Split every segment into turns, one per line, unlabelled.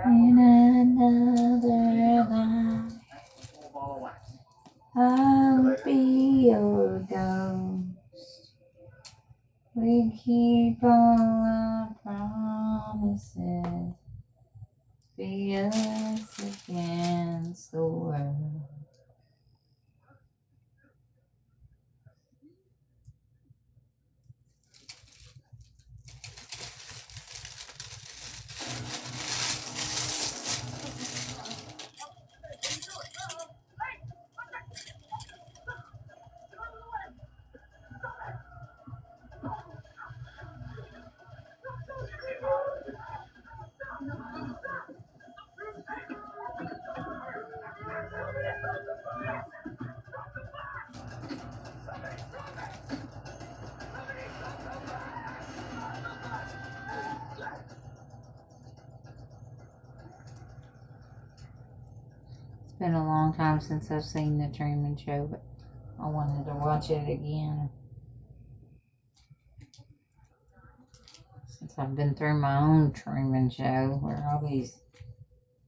In another life, I'll be your ghost. We keep all our promises. Be us against the world. It's been a long time since I've seen The Truman Show, but I wanted to watch it again. Since I've been through my own Truman Show, where all these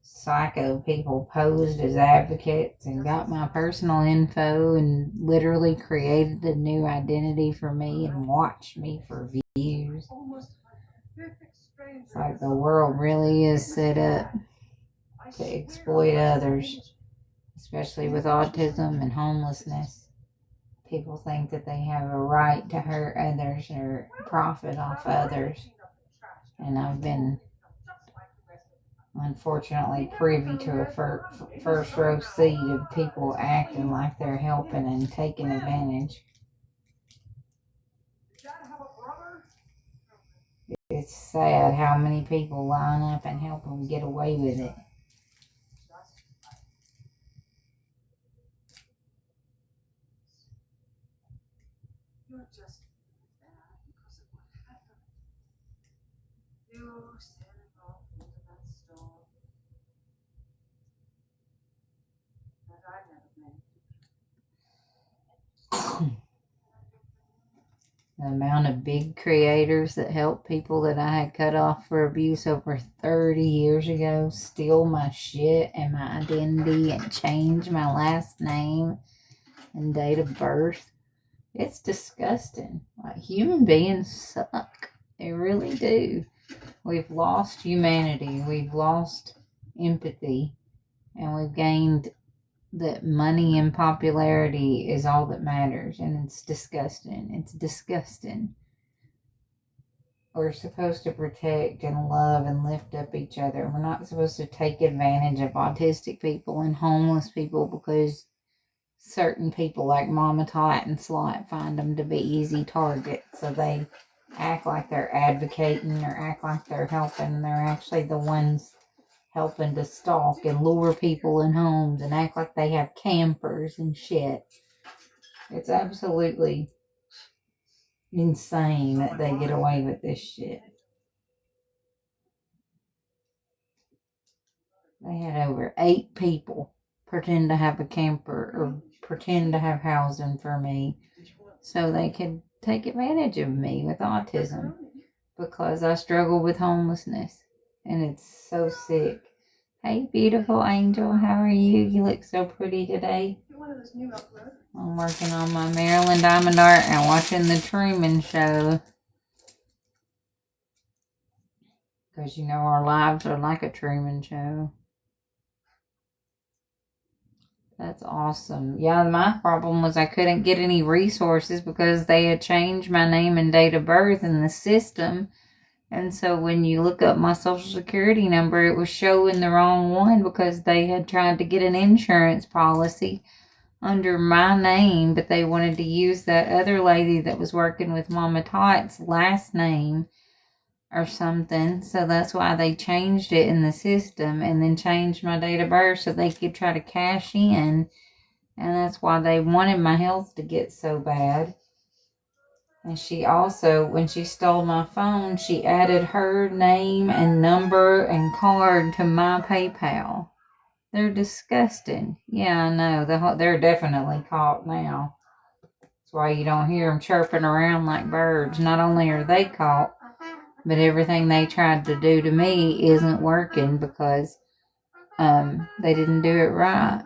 psycho people posed as advocates and got my personal info and literally created a new identity for me and watched me for views. It's like the world really is set up to exploit others, especially with autism and homelessness. People think that they have a right to hurt others or profit off others. And I've been, unfortunately, privy to a first row seat of people acting like they're helping and taking advantage. It's sad how many people line up and help them get away with it. You're just bad because of what happened. You standing off into that storm that I never made. The amount of big creators that help people that I had cut off for abuse over 30 years ago steal my shit and my identity and change my last name and date of birth. It's disgusting. Like, human beings suck. They really do. We've lost humanity. We've lost empathy. And we've gained that money and popularity is all that matters. And it's disgusting. It's disgusting. We're supposed to protect and love and lift up each other. We're not supposed to take advantage of autistic people and homeless people because certain people like Mama Tot and Slot find them to be easy targets. So they act like they're advocating or act like they're helping. They're actually the ones helping to stalk and lure people in homes and act like they have campers and shit. It's absolutely insane that they get away with this shit. They had over 8 people pretend to have a camper or pretend to have housing for me so they could take advantage of me with autism because I struggle with homelessness. And it's so sick. Hey, beautiful angel, how are you? You look so pretty today. I'm working on my Marilyn Diamond art and watching The Truman Show. Because, you know, our lives are like a Truman Show. That's awesome. Yeah, my problem was I couldn't get any resources because they had changed my name and date of birth in the system. And so when you look up my social security number, it was showing the wrong one because they had tried to get an insurance policy under my name, but they wanted to use that other lady that was working with Mama Tot's last name or something. So that's why they changed it in the system and then changed my date of birth so they could try to cash in. And that's why they wanted my health to get so bad. And she also, when she stole my phone, she added her name and number and card to my PayPal. They're disgusting. Yeah, I know. They're definitely caught now. That's why you don't hear them chirping around like birds. Not only are they caught, But everything they tried to do to me isn't working because they didn't do it right.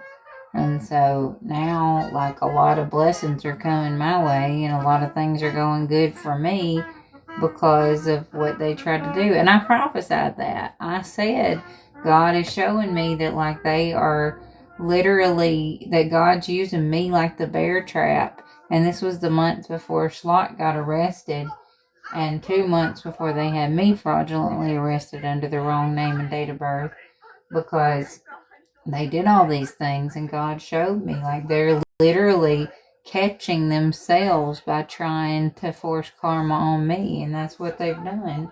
And so now, like, a lot of blessings are coming my way and a lot of things are going good for me because of what they tried to do. And I prophesied that. I said, God is showing me that, like, they are literally, that God's using me like the bear trap. And this was the month before Schlott got arrested and 2 months before they had me fraudulently arrested under the wrong name and date of birth because they did all these things and God showed me, like, they're literally catching themselves by trying to force karma on me, and that's what they've done.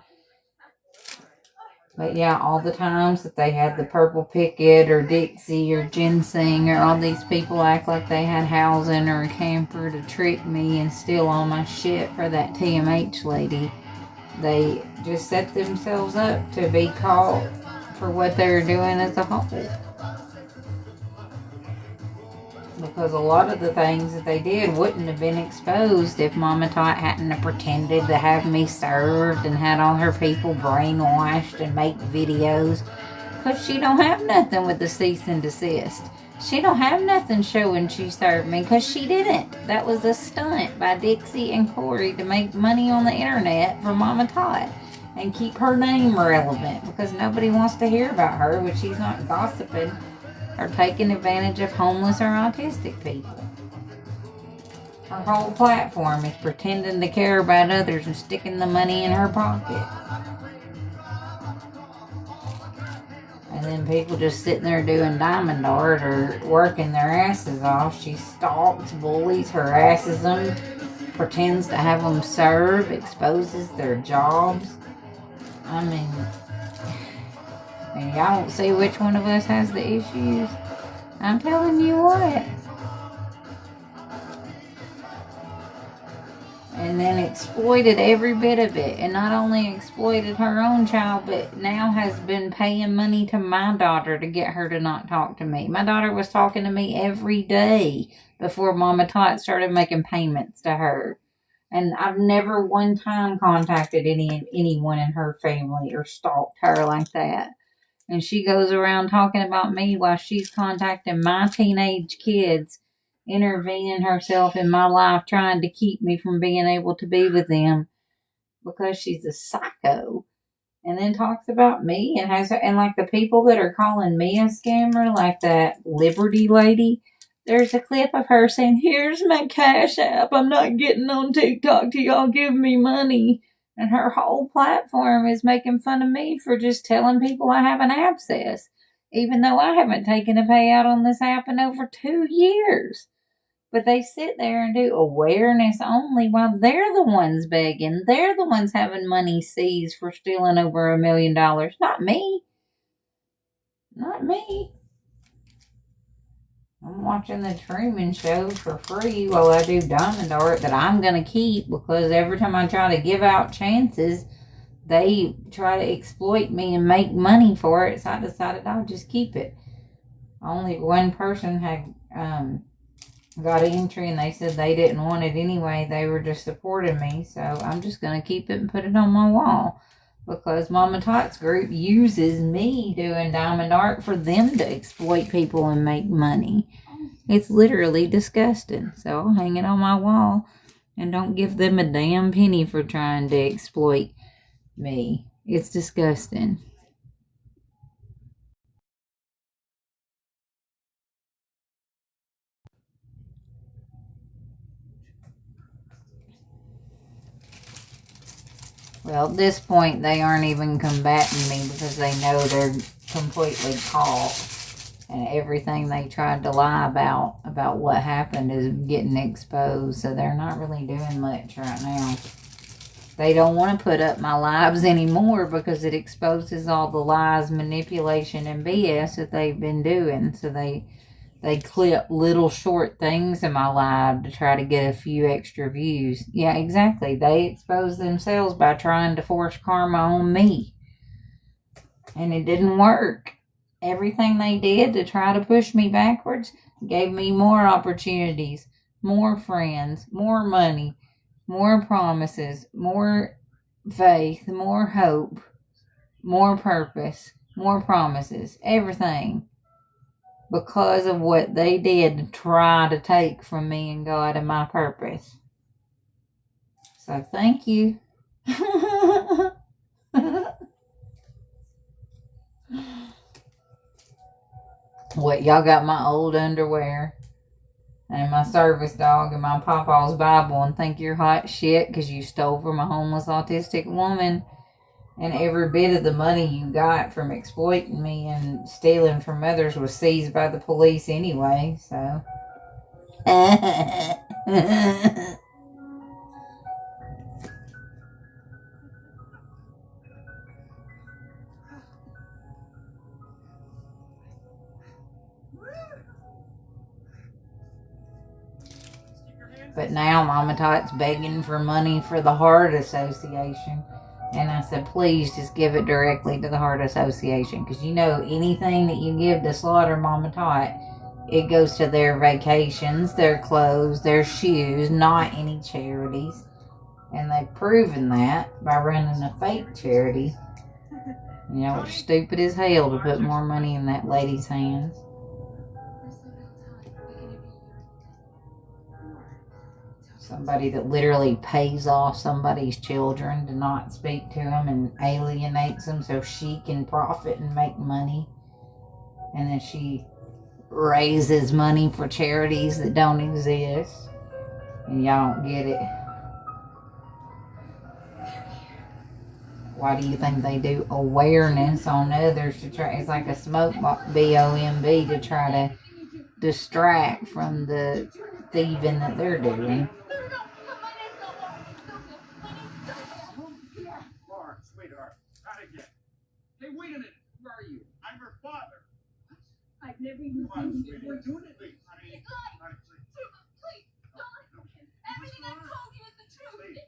But yeah, all the times that they had the Purple Picket or Dixie or Ginseng or all these people act like they had housing or a camper to trick me and steal all my shit for that TMH lady, they just set themselves up to be caught for what they were doing as a whole. Because a lot of the things that they did wouldn't have been exposed if Mama Tot hadn't have pretended to have me served and had all her people brainwashed and make videos. Because she don't have nothing with the cease and desist. She don't have nothing showing she served me because she didn't. That was a stunt by Dixie and Corey to make money on the internet for Mama Tot and keep her name relevant because nobody wants to hear about her when she's not gossiping or taking advantage of homeless or autistic people. Her whole platform is pretending to care about others and sticking the money in her pocket. And then people just sitting there doing diamond art or working their asses off. She stalks, bullies, harasses them, pretends to have them serve, exposes their jobs. I mean, and y'all don't see which one of us has the issues. I'm telling you what. And then exploited every bit of it. And not only exploited her own child, but now has been paying money to my daughter to get her to not talk to me. My daughter was talking to me every day before Mama Tot started making payments to her. And I've never one time contacted anyone in her family or stalked her like that. And she goes around talking about me while she's contacting my teenage kids, intervening herself in my life, trying to keep me from being able to be with them because she's a psycho. And then talks about me and like the people that are calling me a scammer, like that Liberty lady. There's a clip of her saying, "Here's my Cash App. I'm not getting on TikTok till y'all give me money." And her whole platform is making fun of me for just telling people I have an abscess, even though I haven't taken a payout on this app in over 2 years. But they sit there and do awareness only while they're the ones begging. They're the ones having money seized for stealing over $1 million. Not me. Not me. I'm watching the Truman Show for free while I do diamond art that I'm going to keep because every time I try to give out chances, they try to exploit me and make money for it. So I decided I'll just keep it. Only one person had got an entry and they said they didn't want it anyway. They were just supporting me. So I'm just going to keep it and put it on my wall. Because Mama Tot's group uses me doing diamond art for them to exploit people and make money. It's literally disgusting. So I'll hang it on my wall and don't give them a damn penny for trying to exploit me. It's disgusting. Well, at this point, they aren't even combating me because they know they're completely caught. And everything they tried to lie about what happened is getting exposed. So they're not really doing much right now. They don't want to put up my lives anymore because it exposes all the lies, manipulation, and BS that they've been doing. So they clip little short things in my live to try to get a few extra views. Yeah, exactly. They expose themselves by trying to force karma on me. And it didn't work. Everything they did to try to push me backwards gave me more opportunities, more friends, more money, more promises, more faith, more hope, more purpose, more promises, everything because of what they did to try to take from me and God and my purpose. So thank you. What, y'all got my old underwear and my service dog and my Papa's Bible and think you're hot shit because you stole from a homeless autistic woman, and every bit of the money you got from exploiting me and stealing from others was seized by the police anyway, so. But now Mama Tot's begging for money for the Heart Association. And I said, please just give it directly to the Heart Association. Because you know, anything that you give to Slaughter Mama Tot, it goes to their vacations, their clothes, their shoes, not any charities. And they've proven that by running a fake charity. You know, it's stupid as hell to put more money in that lady's hands. Somebody that literally pays off somebody's children to not speak to them and alienates them so she can profit and make money. And then she raises money for charities that don't exist. And y'all don't get it. Why do you think they do awareness on others to try? It's like a smoke B-O-M-B to try to distract from the thieving that they're doing.
Hey, wait a minute. Where are you? I'm her father. What? I've never even seen you. We're doing it. Please, honey. Please, don't. Everything I told you is the truth.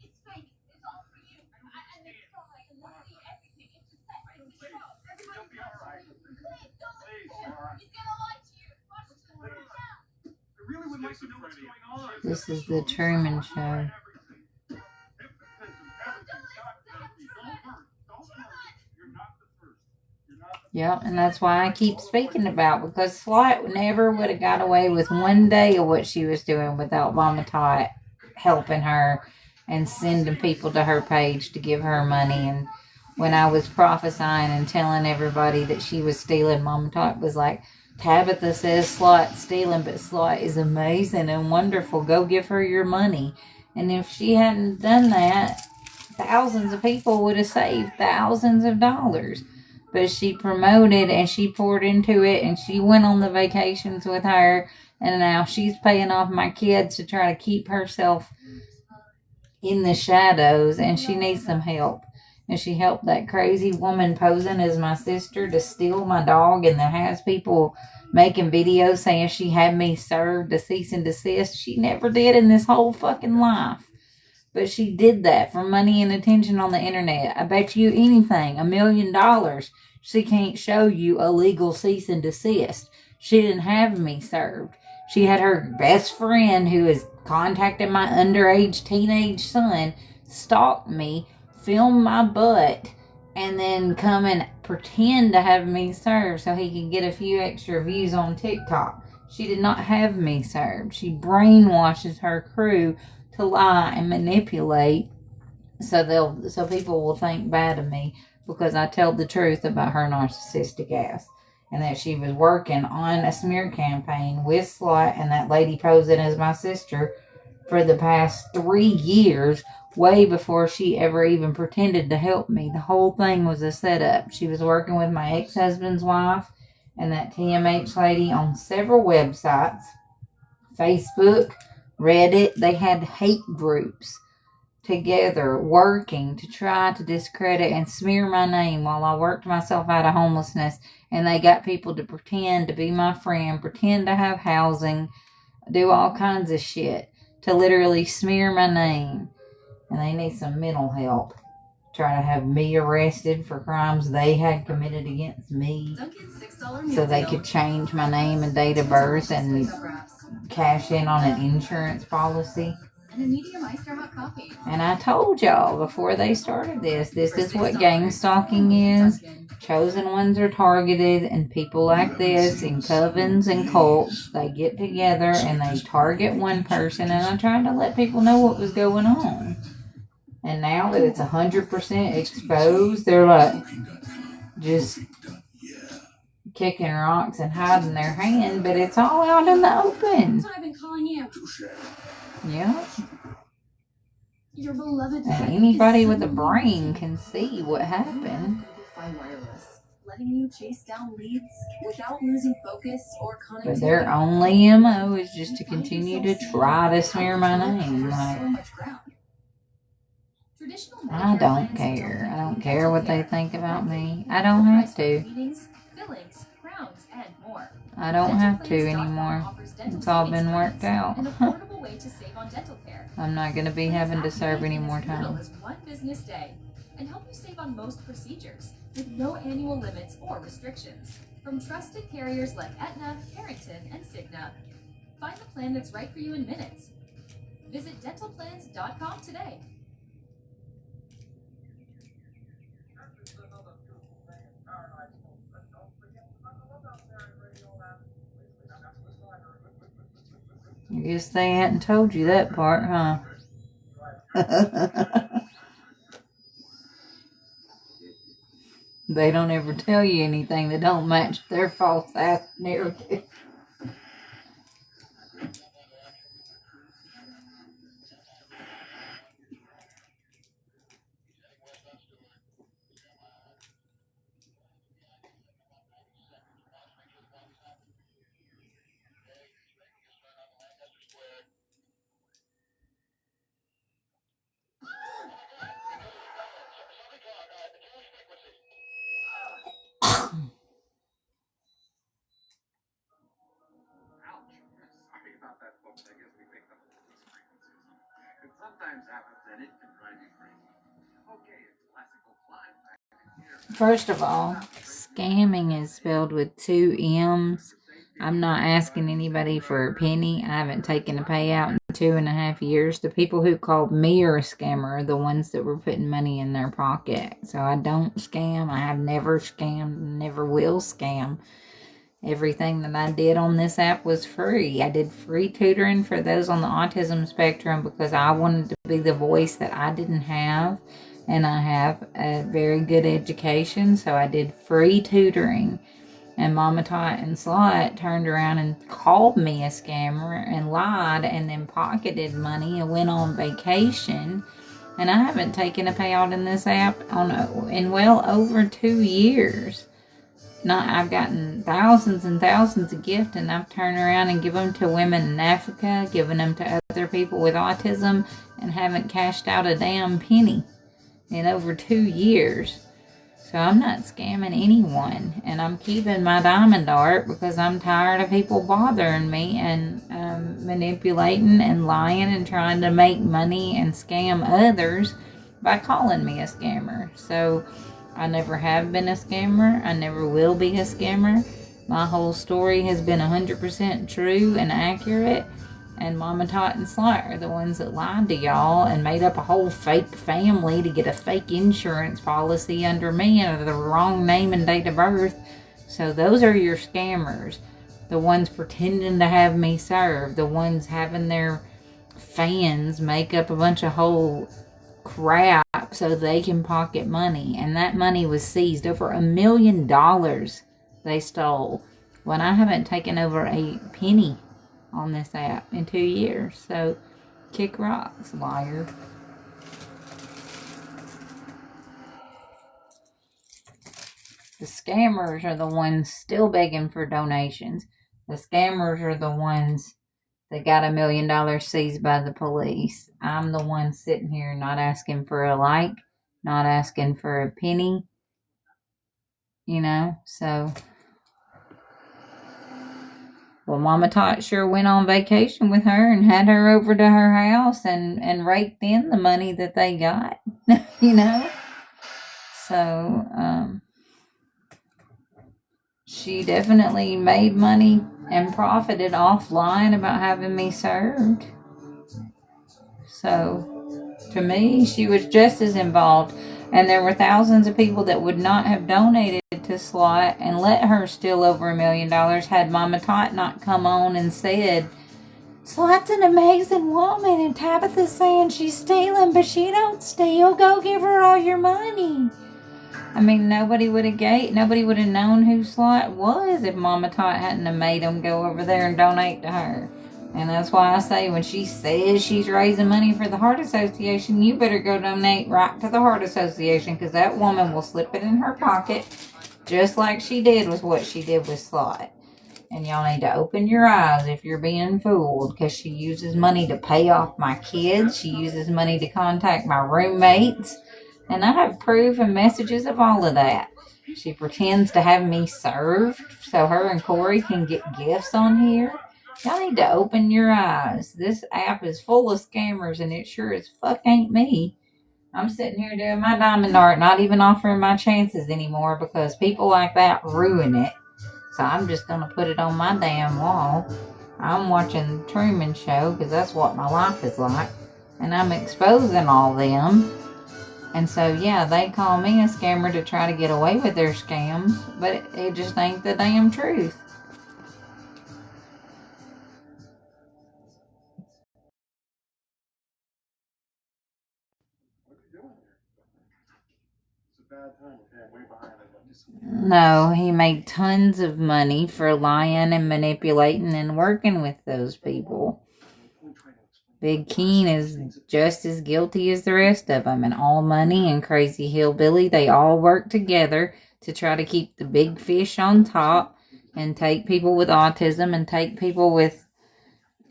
It's fake. It's all for you. And it's fine. And let's see everything. It's just that. It's a show. Everybody's be all right. Please, don't listen. He's gonna lie to you. Watch this. I really would like to know what's going on.
This is the Truman Show. Yeah, and that's why I keep speaking about, because Slot never would have got away with one day of what she was doing without Mama Tot helping her and sending people to her page to give her money. And when I was prophesying and telling everybody that she was stealing, Mama Tot was like, Tabitha says Slot's stealing, but Slot is amazing and wonderful. Go give her your money. And if she hadn't done that, thousands of people would have saved thousands of dollars. But she promoted and she poured into it, and she went on the vacations with her, and now she's paying off my kids to try to keep herself in the shadows, and she needs some help. And she helped that crazy woman posing as my sister to steal my dog, and that has people making videos saying she had me served a cease and desist. She never did in this whole fucking life. But she did that for money and attention on the internet. I bet you anything, $1 million, she can't show you a legal cease and desist. She didn't have me served. She had her best friend, who is contacting my underage teenage son, stalk me, film my butt, and then come and pretend to have me served so he can get a few extra views on TikTok. She did not have me served. She brainwashes her crew to lie and manipulate so people will think bad of me because I tell the truth about her narcissistic ass, and that she was working on a smear campaign with Slot and that lady posing as my sister for the past 3 years, way before she ever even pretended to help me. The whole thing was a setup. She was working with my ex-husband's wife and that TMH lady on several websites, Facebook, Reddit. They had hate groups together working to try to discredit and smear my name while I worked myself out of homelessness. And they got people to pretend to be my friend, pretend to have housing, do all kinds of shit to literally smear my name. And they need some mental help. Try to have me arrested for crimes they had committed against me, so they could change my name and date of birth and cash in on an insurance policy.
And a medium iced or hot coffee.
And I told y'all before they started this is what gang stalking is. Chosen ones are targeted, and people like this in covens and cults, they get together and they target one person, and I tried to let people know what was going on. And now that it's 100% exposed, they're like just kicking rocks and hiding their hand, but it's all out in the open.
That's what I've been calling you.
Yeah.
Your beloved
And anybody with a brain can see what happened.
Wireless, letting you chase down leads without losing focus or connectivity.
But their only MO is just to continue to try to smear my name. Like, I don't care. I don't care what they think about me. I don't have to. I don't have to anymore. It's all been worked out. I'm not going to be having to serve any more time.
One business day and help you save on most procedures with no annual limits or restrictions from trusted carriers like Aetna, Carrington, and Cigna. Find the plan that's right for you in minutes. Visit dentalplans.com today.
I guess they hadn't told you that part, huh? They don't ever tell you anything that don't match their false ass narrative. First of all, scamming is spelled with 2 M's. I'm not asking anybody for a penny. I haven't taken a payout in 2.5 years. The people who called me are a scammer are the ones that were putting money in their pocket. So I don't scam. I have never scammed, never will scam. Everything that I did on this app was free. I did free tutoring for those on the autism spectrum because I wanted to be the voice that I didn't have. And I have a very good education, so I did free tutoring. And Mama Tot and Slot turned around and called me a scammer and lied and then pocketed money and went on vacation. And I haven't taken a payout in this app in well over 2 years. I've gotten thousands and thousands of gifts, and I've turned around and given them to women in Africa, given them to other people with autism, and haven't cashed out a damn penny in over 2 years. So I'm not scamming anyone, and I'm keeping my diamond art because I'm tired of people bothering me and manipulating and lying and trying to make money and scam others by calling me a scammer. So I never have been a scammer. I never will be a scammer. My whole story has been 100% true and accurate. And Mama Tot and Slot are the ones that lied to y'all and made up a whole fake family to get a fake insurance policy under me under the wrong name and date of birth. So those are your scammers. The ones pretending to have me served. The ones having their fans make up a bunch of whole crap so they can pocket money. And that money was seized. Over $1 million they stole when I haven't taken over a penny on this app in 2 years. So kick rocks, liar. The scammers are the ones still begging for donations. The scammers are the ones that got $1 million seized by the police. I'm the one sitting here not asking for a like, not asking for a penny, so. Well, Mama Tot sure went on vacation with her and had her over to her house and raked in the money that they got, So, she definitely made money and profited off lying about having me served. So, to me, she was just as involved. And there were thousands of people that would not have donated to Slot and let her steal over $1 million had Mama Tot not come on and said, Slot's an amazing woman, and Tabitha's saying she's stealing, but she don't steal. Go give her all your money. I mean, nobody would have known who Slot was if Mama Tot hadn't have made them go over there and donate to her. And that's why I say when she says she's raising money for the Heart Association, you better go donate right to the Heart Association, because that woman will slip it in her pocket just like she did with what she did with Slot. And y'all need to open your eyes if you're being fooled, because she uses money to pay off my kids. She uses money to contact my roommates. And I have proof and messages of all of that. She pretends to have me served so her and Corey can get gifts on here. Y'all need to open your eyes. This app is full of scammers, and it sure as fuck ain't me. I'm sitting here doing my diamond art, not even offering my chances anymore, because people like that ruin it. So I'm just going to put it on my damn wall. I'm watching the Truman Show, because that's what my life is like. And I'm exposing all them. And so, yeah, they call me a scammer to try to get away with their scams, but it just ain't the damn truth. No, he made tons of money for lying and manipulating and working with those people. Big Keen is just as guilty as the rest of them, and All Money and Crazy Hillbilly, they all work together to try to keep the big fish on top and take people with autism and take people with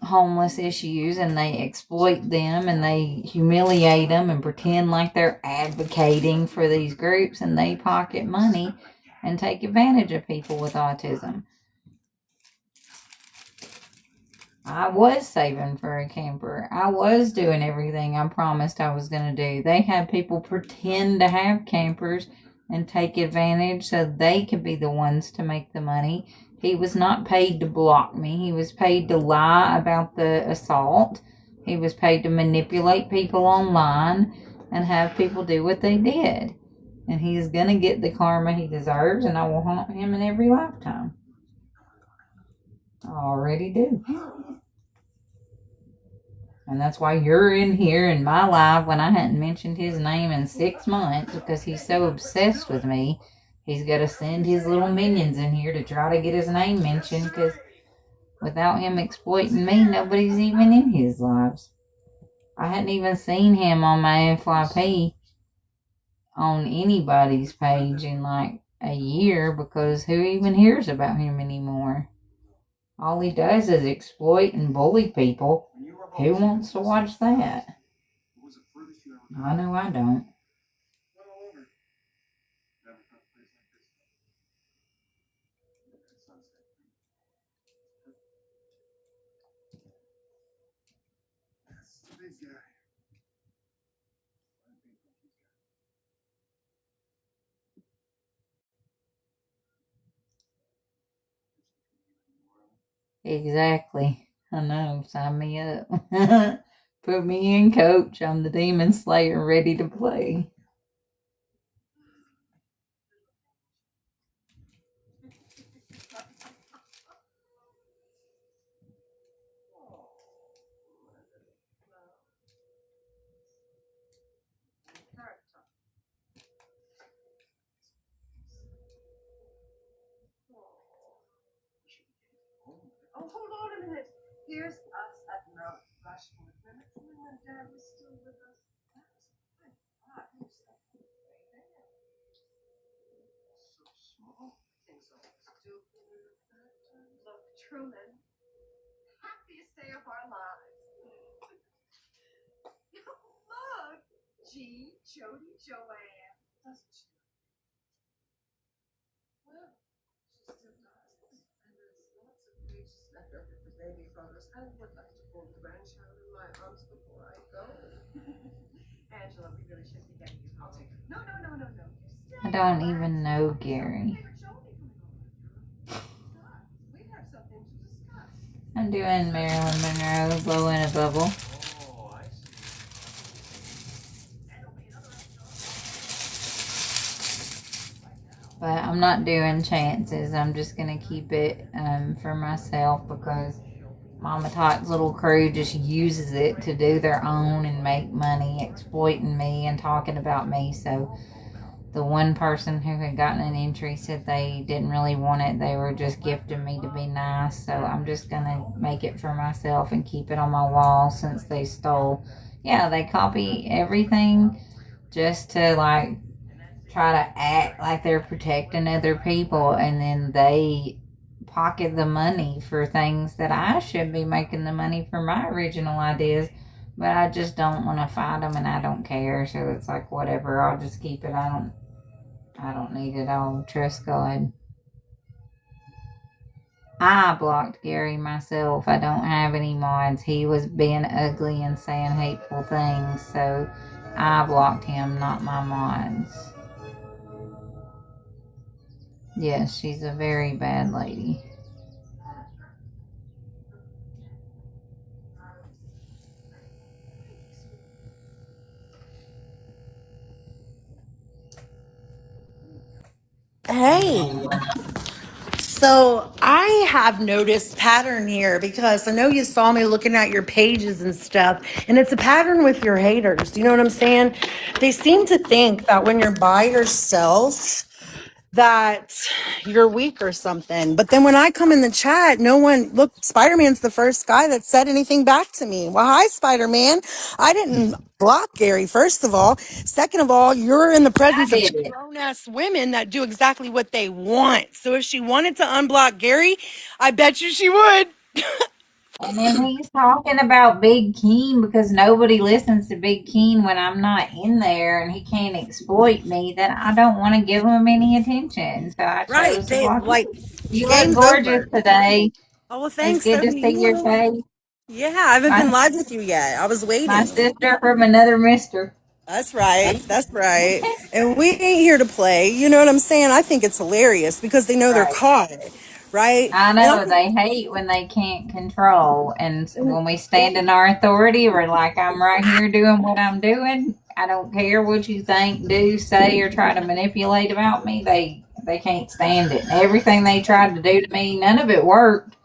homeless issues, and they exploit them and they humiliate them and pretend like they're advocating for these groups, and they pocket money and take advantage of people with autism. I was saving for a camper. I was doing everything I promised I was going to do. They had people pretend to have campers and take advantage so they could be the ones to make the money. He was not paid to block me. He was paid to lie about the assault. He was paid to manipulate people online and have people do what they did. And he's going to get the karma he deserves, and I will haunt him in every lifetime. I already do. And that's why you're in here in my life when I hadn't mentioned his name in 6 months, because he's so obsessed with me. He's got to send his little minions in here to try to get his name mentioned, because without him exploiting me, nobody's even in his lives. I hadn't even seen him on my FYP on anybody's page in like a year, because who even hears about him anymore? All he does is exploit and bully people. Who wants to watch that? I know I don't. Exactly. I know. Sign me up. Put me in, coach. I'm the Demon Slayer ready to play.
Oh, hold on a minute. Here's us at Mount Rushmore. Remember when Dad was still with us? That was my God. So small. Things are stupid. Look, Truman. Happiest day of our lives. Look. G, Jody, Joanne. Doesn't she? Well, she still does. And there's lots of pages left over for baby photos. I would like to hold the grandchild in my arms before I go. Angela, we really should be getting you home. I'll take her. No.
I don't even know Gary.
We have something to discuss.
I'm doing Marilyn Monroe, Blow in a Bubble.
Oh, I see.
But I'm not doing chances. I'm just gonna keep it for myself because Mama Todd's little crew just uses it to do their own and make money, exploiting me and talking about me. So the one person who had gotten an entry said they didn't really want it. They were just gifting me to be nice. So I'm just gonna make it for myself and keep it on my wall since they stole. Yeah, they copy everything just to like try to act like they're protecting other people, and then they pocket the money for things that I should be making the money for my original ideas. But I just don't want to fight them, and I don't care. So it's like whatever. I'll just keep it. I don't need it all. Trust God. I blocked Gary myself. I don't have any mods. He was being ugly and saying hateful things, so I blocked him, not my mods. Yes, she's a very bad lady.
Hey, so I have noticed pattern here because I know you saw me looking at your pages and stuff, and it's a pattern with your haters. You know what I'm saying? They seem to think that when you're by yourself, that you're weak or something. But then when I come in the chat, no one, look, Spider-Man's the first guy that said anything back to me. Well, hi, Spider-Man. I didn't block Gary, first of all. Second of all, you're in the
I
presence of
did it.
grown-ass women that do exactly what they want. So if she wanted to unblock Gary, I bet you she would.
And then he's talking about Big Keen because nobody listens to Big Keen when I'm not in there and he can't exploit me, then I don't want to give him any attention. So I
Right.
chose to
They
block
like
you. You look
game's
gorgeous
over.
today.
Oh, well,
It's
thanks.
good
So
to
do
see your
you.
face.
Yeah, I haven't been
My,
live with you yet. I was
my
waiting.
sister from another mister.
That's right. That's right. And we ain't here to play. You know what I'm saying? I think it's hilarious because they know they're
Right.
caught. Right?
I
And
know they hate when they can't control, and when we stand in our authority, we're like, I'm right here doing what I'm doing. I don't care what you think, do, say, or try to manipulate about me. They can't stand it. Everything they tried to do to me, none of it worked.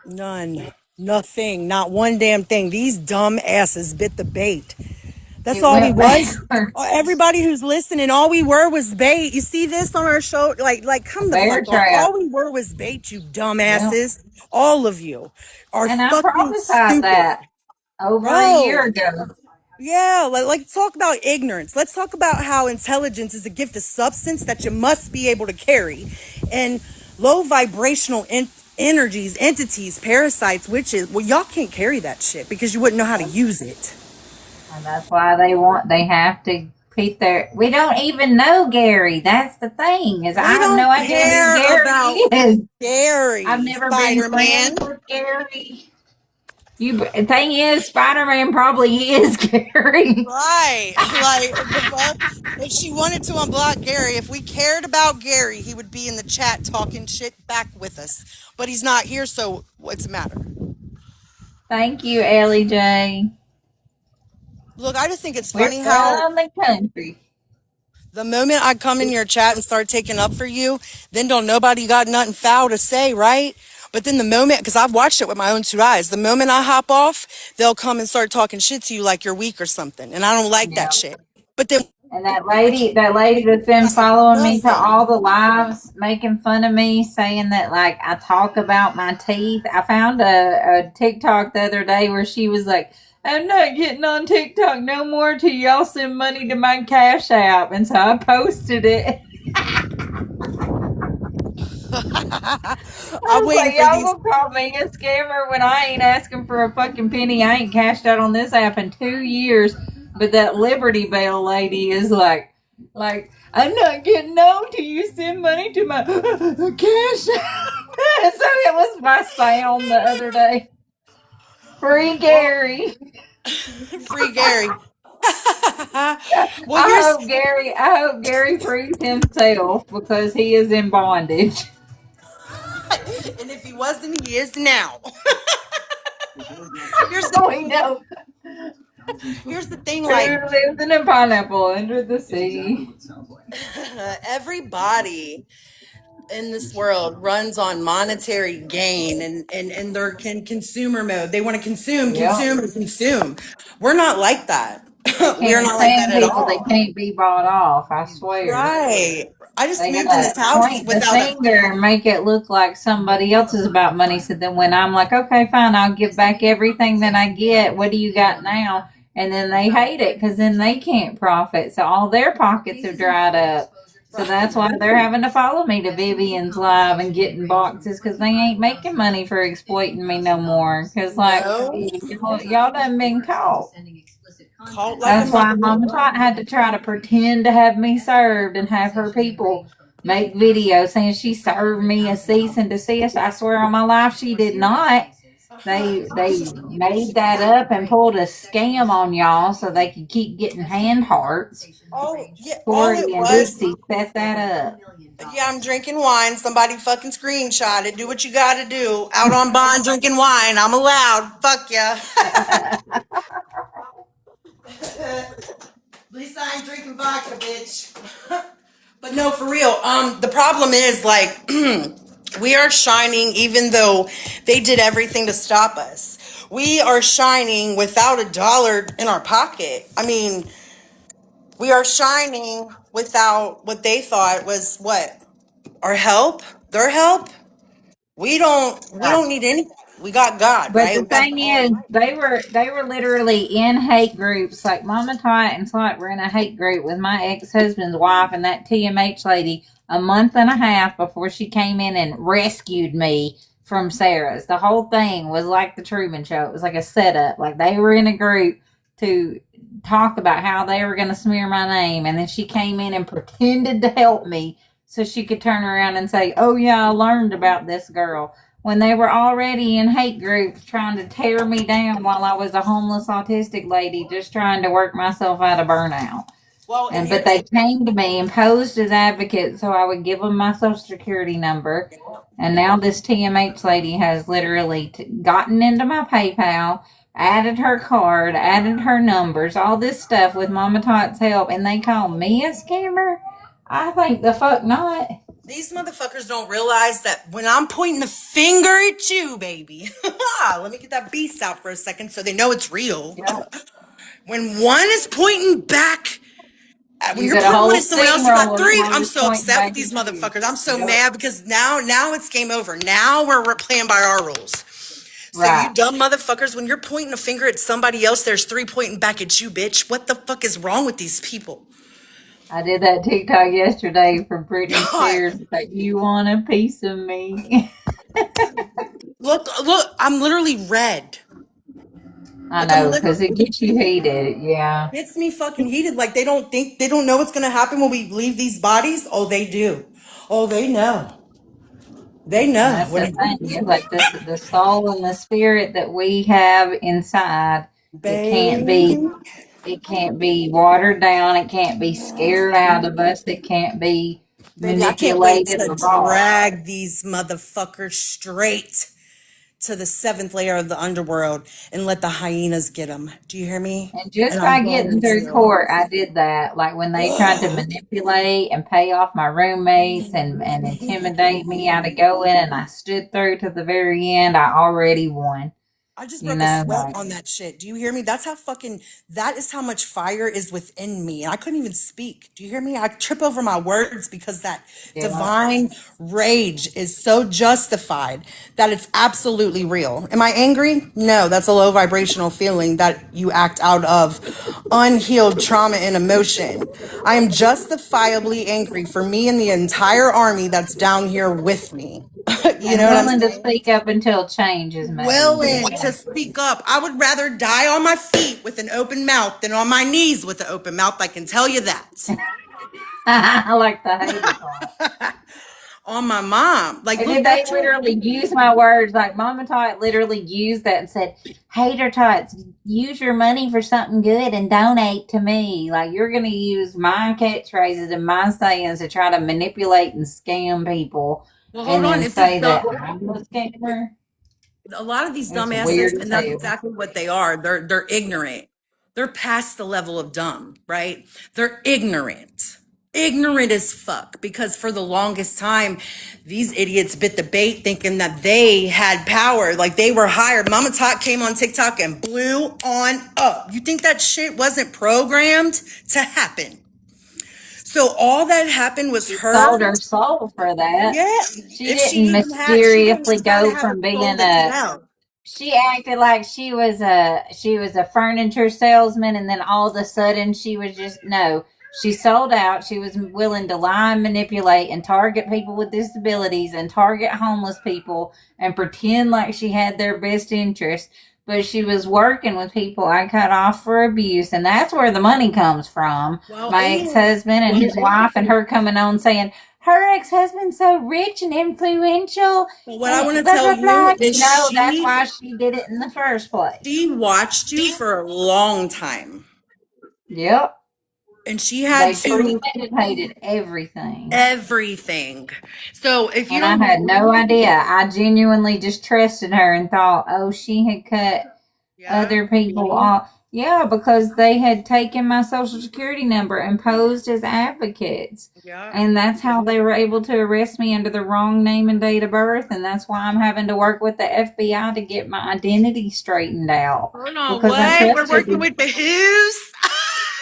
none. Nothing. Not one damn thing. These dumb asses bit the bait. That's
It
all we
went
was.
backwards.
Everybody who's listening, all we were was bait. You see this on our show? Like,
A
come the
bear
fuck on.
trap.
All we were was bait, you
Yep.
dumbasses. All of you are
And I
fucking
prophesied
stupid.
that over a year
Bro.
ago.
Yeah, like talk about ignorance. Let's talk about how intelligence is a gift of substance that you must be able to carry. And low vibrational energies, entities, parasites, witches, well, y'all can't carry that shit because you wouldn't know how to use it.
And that's why they have to keep their. We don't even know Gary. That's the thing, is I
We
have no
don't
idea who
care
Gary
about
is. I've
Gary,
never been
Spider-Man.
friends with Gary. The thing is, Spider Man probably is Gary.
Right. Like, the fuck? If she wanted to unblock Gary, if we cared about Gary, he would be in the chat talking shit back with us. But he's not here, so what's the matter?
Thank you, Ellie J.
Look, I just think it's
We're
funny how
from the country.
the moment I come in your chat and start taking up for you, then don't nobody got nothing foul to say, right? But then the moment, because I've watched it with my own two eyes, the moment I hop off, they'll come and start talking shit to you like you're weak or something. And I don't like
Yeah.
that shit. But then
And that lady that's been following me to all the lives, making fun of me, saying that like I talk about my teeth. I found a TikTok the other day where she was like, I'm not getting on TikTok no more till y'all send money to my Cash App. And so I posted it. I
I'm
was
waiting
like,
for
y'all
these.
gonna call me a scammer when I ain't asking for a fucking penny. I ain't cashed out on this app in 2 years. But that Liberty Bell lady is like, I'm not getting on till you send money to my Cash App. So it was my sound the other day. Free Gary.
Free Gary. Well,
I hope Gary frees himself because he is in bondage.
and if he wasn't, he is now. Here's the
We know.
Here's the thing,
Who
like
lives in a pineapple under the sea?
everybody in this world runs on monetary gain and they're consumer mode. They want to consume,
Yep.
consume, and consume. We're not like that.
They
We are
can't
not like that
stand
at
people that
all.
can't be bought off, I swear.
Right. I just
They
moved in
gotta
this house
point the
without a
finger and make it look like somebody else is about money. So then when I'm like, okay, fine, I'll give back everything that I get. What do you got now? And then they hate it because then they can't profit. So all their pockets have dried up. So that's why they're having to follow me to Vivian's live and getting boxes because they ain't making money for exploiting me no more. Because, like,
no
y'all done been caught.
cult like a
That's why Mama
motherfucker.
Tot had to try to pretend to have me served and have her people make videos saying she served me a cease and desist. I swear on my life she did not. They made that up and pulled a scam on y'all so they could keep getting hand hearts.
Oh yeah, all it
Corey and
was.
Dixie set that up.
Yeah, I'm drinking wine. Somebody fucking screenshot it. Do what you gotta do. Out on bond drinking wine. I'm allowed. Fuck ya. At least I ain't drinking vodka, bitch. But no, for real. The problem is like we are shining even though they did everything to stop us. We are shining without a dollar in our pocket. I mean, we are shining without what they thought was what? Our help? Their help? We don't need anything. We got God,
But
right?
the
We got the
thing is,
Almighty.
they were literally in hate groups. Like Mama Tot and Slot were in a hate group with my ex husband's wife and that TMH lady a month and a half before she came in and rescued me from Sarah's. The whole thing was like the Truman Show. It was like a setup. Like they were in a group to talk about how they were going to smear my name, and then she came in and pretended to help me so she could turn around and say, "Oh yeah, I learned about this girl." When they were already in hate groups trying to tear me down while I was a homeless autistic lady just trying to work myself out of burnout.
Well, and
But
here's
they came to me and posed as advocates so I would give them my social security number. And now this TMH lady has literally gotten into my PayPal, added her card, added her numbers, all this stuff with Mama Tot's help, and they call me a scammer? I think the fuck not.
these motherfuckers don't realize that when I'm pointing the finger at you, baby. Let me get that beast out for a second so they know it's real.
Yeah.
When one is pointing back when
You
you're
got a
pointing one
whole
at someone else, you got
steamroller
three.
one
I'm
just
so
pointing
upset with
back
these
at you.
motherfuckers. I'm so
Yep.
mad because now it's game over. Now we're playing by our rules. So you
Right.
dumb motherfuckers, when you're pointing a finger at somebody else, there's three pointing back at you, bitch. What the fuck is wrong with these people?
I did that TikTok yesterday from Britney
God,
Spears. Like, you want a piece of me?
look, I'm literally red.
I
Like I'm
know, because
literally
it gets you heated. Yeah.
gets me fucking heated. Like they don't know what's gonna happen when we leave these bodies. Oh, they do. Oh, they know. They
And
know
that's
when
the
it,
thing. It's like the soul and the spirit that we have inside. It can't be.
baby.
It can't be watered down. It can't be scared out of us. It can't be
Baby, I can't wait
manipulated
to
or bought.
drag these motherfuckers straight to the seventh layer of the underworld and let the hyenas get them. Do you hear me?
And just
And I'm
by
going
getting through
to.
court, I did that. Like when they tried to manipulate and pay off my roommates and intimidate me out of going, and I stood through to the very end, I already won.
I just
You
broke a
know,
sweat
like,
on that shit. Do you hear me? That is how much fire is within me. And I couldn't even speak. Do you hear me? I trip over my words because that
yeah.
divine rage is so justified that it's absolutely real. Am I angry? No, that's a low vibrational feeling that you act out of unhealed trauma and emotion. I am justifiably angry for me and the entire army that's down here with me. You
And
know what I'm
willing to
saying?
speak up until change is made.
Willing
Yeah.
to speak up. I would rather die on my feet with an open mouth than on my knees with an open mouth. I can tell you that.
I like the hater part.
On my mom. Like,
And
look,
did they
that shit.
literally use my words? Like Mama Tot literally used that and said, "Hater Tots, use your money for something good and donate to me." Like you're gonna use my catchphrases and my sayings to try to manipulate and scam people,
Well, hold
and
on.
then
It's a
say that
dumb.
I'm a scammer.
A lot of these
It's
dumbasses,
weird as
and that's
hell.
exactly what they are. They're ignorant. They're past the level of dumb, right? They're ignorant. Ignorant as fuck, because for the longest time, these idiots bit the bait thinking that they had power, like they were hired. Mama Tot came on TikTok and blew on up. You think that shit wasn't programmed to happen? So all that happened was her.
Sold her soul for that.
Yeah.
She
If
didn't
she even had,
mysteriously
she's gotta
go
have a
from being
soul to
a.
sell.
She acted like she was a furniture salesman, and then all of a sudden she was just no. She sold out. She was willing to lie and manipulate and target people with disabilities and target homeless people and pretend like she had their best interest. But she was working with people I cut off for abuse, and that's where the money comes from.
Well,
My
and
ex-husband and his wife, and her coming on saying her ex-husband's so rich and influential.
what I want to
Blah,
tell
blah, blah.
you is
No, that's why she did it in the first place.
she watched you for a long time.
Yep.
And she had
They premeditated everything.
everything. So if you
And I had no idea. I genuinely just trusted her and thought, oh, she had cut other people off. Yeah, because they had taken my social security number and posed as advocates.
Yeah.
And that's how they were able to arrest me under the wrong name and date of birth. And that's why I'm having to work with the FBI to get my identity straightened out.
Hold on,
Because
what? We're working with the who's?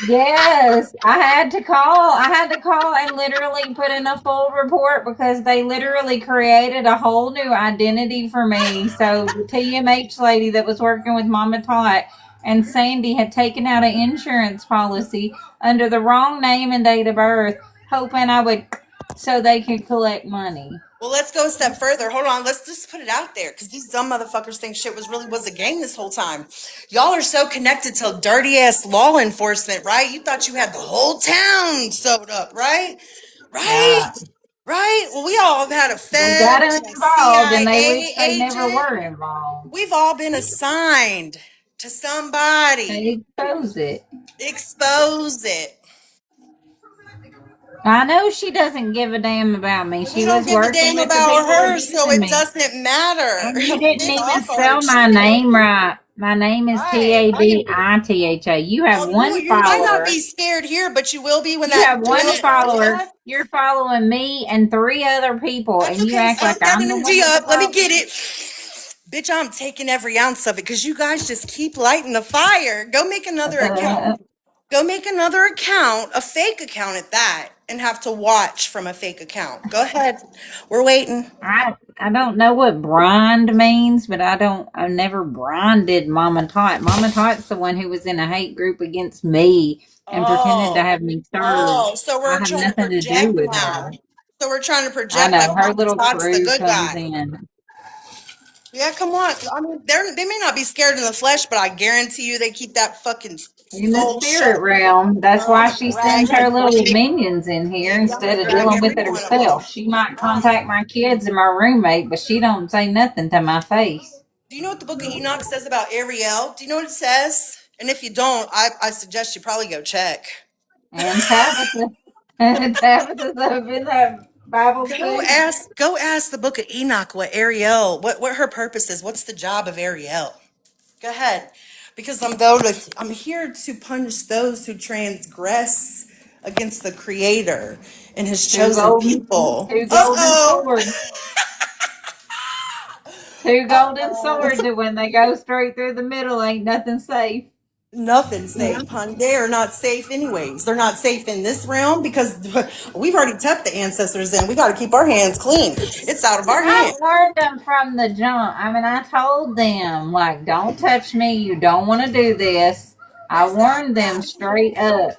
Yes, I had to call and literally put in a full report because they literally created a whole new identity for me. So the TMH lady that was working with Mama Tot and Sandy had taken out an insurance policy under the wrong name and date of birth, hoping I would, so they could collect money.
Well, let's go a step further. Hold on. Let's just put it out there, because these dumb motherfuckers think shit was a game this whole time. Y'all are so connected to dirty ass law enforcement, right? You thought you had the whole town sewed up, right? Right?
Yeah.
Right? Well, we all have had a
We
Fed,
got
a
involved and they
CIA
wish they never
agent.
were involved.
We've all been assigned to somebody.
They expose it.
Expose it.
I know she doesn't give a damn about me. She
We don't
was
give a
working
damn
with the
about
people
her, so
abusing
it
me.
doesn't matter.
And you didn't
Get
even
off
spell
our
my
shit.
name right. My name is
Right.
Tabitha. You have
Oh,
one
you might not
follower.
be scared here, but you will be when
You
that
have one
deal-
follower. You're following me and 3 other people,
That's
and you
okay.
act like
Suck that
I'm the
energy
one.
up. Let me get it. Bitch, I'm taking every ounce of it, because you guys just keep lighting the fire. Go make another account. Go make another account, a fake account at that, and have to watch from a fake account. Go ahead. We're waiting.
I don't know what brand means, but I never branded Mama Tot. Mama Tot's the one who was in a hate group against me and pretended to have me served.
Oh, so
I
we're
have
trying to
nothing to do
project
with
now.
her.
So we're trying to
I
project
know
like
her
Mama
little
Todd's the
crew
good
comes
guy.
in.
Yeah, come on. I mean, they may not be scared in the flesh, but I guarantee you they keep that fucking
In the
soul
spirit
shut.
realm, that's why she sends her little
Drag
minions in here instead of
drag
dealing with it
every one of
herself.
them.
She might contact my kids and my roommate, but she don't say nothing to my face.
Do you know what the book of Enoch says about Ariel? Do you know what it says? And if you don't, I suggest you probably go check.
And Tabitha, Tabitha's up in that Bible
Go
too.
ask the book of Enoch what her purpose is. What's the job of Ariel? Go ahead. Because I'm here to punish those who transgress against the Creator and His chosen people.
Two golden swords. Two golden swords, and when they go straight through the middle, ain't nothing safe.
Nothing's safe, hon. They are not safe anyways. They're not safe in this realm because we've already tucked the ancestors in. We got to keep our hands clean. It's out of our
I
hands.
warned them from the jump. I mean, I told them, like, don't touch me. You don't want to do this. I warned them straight up.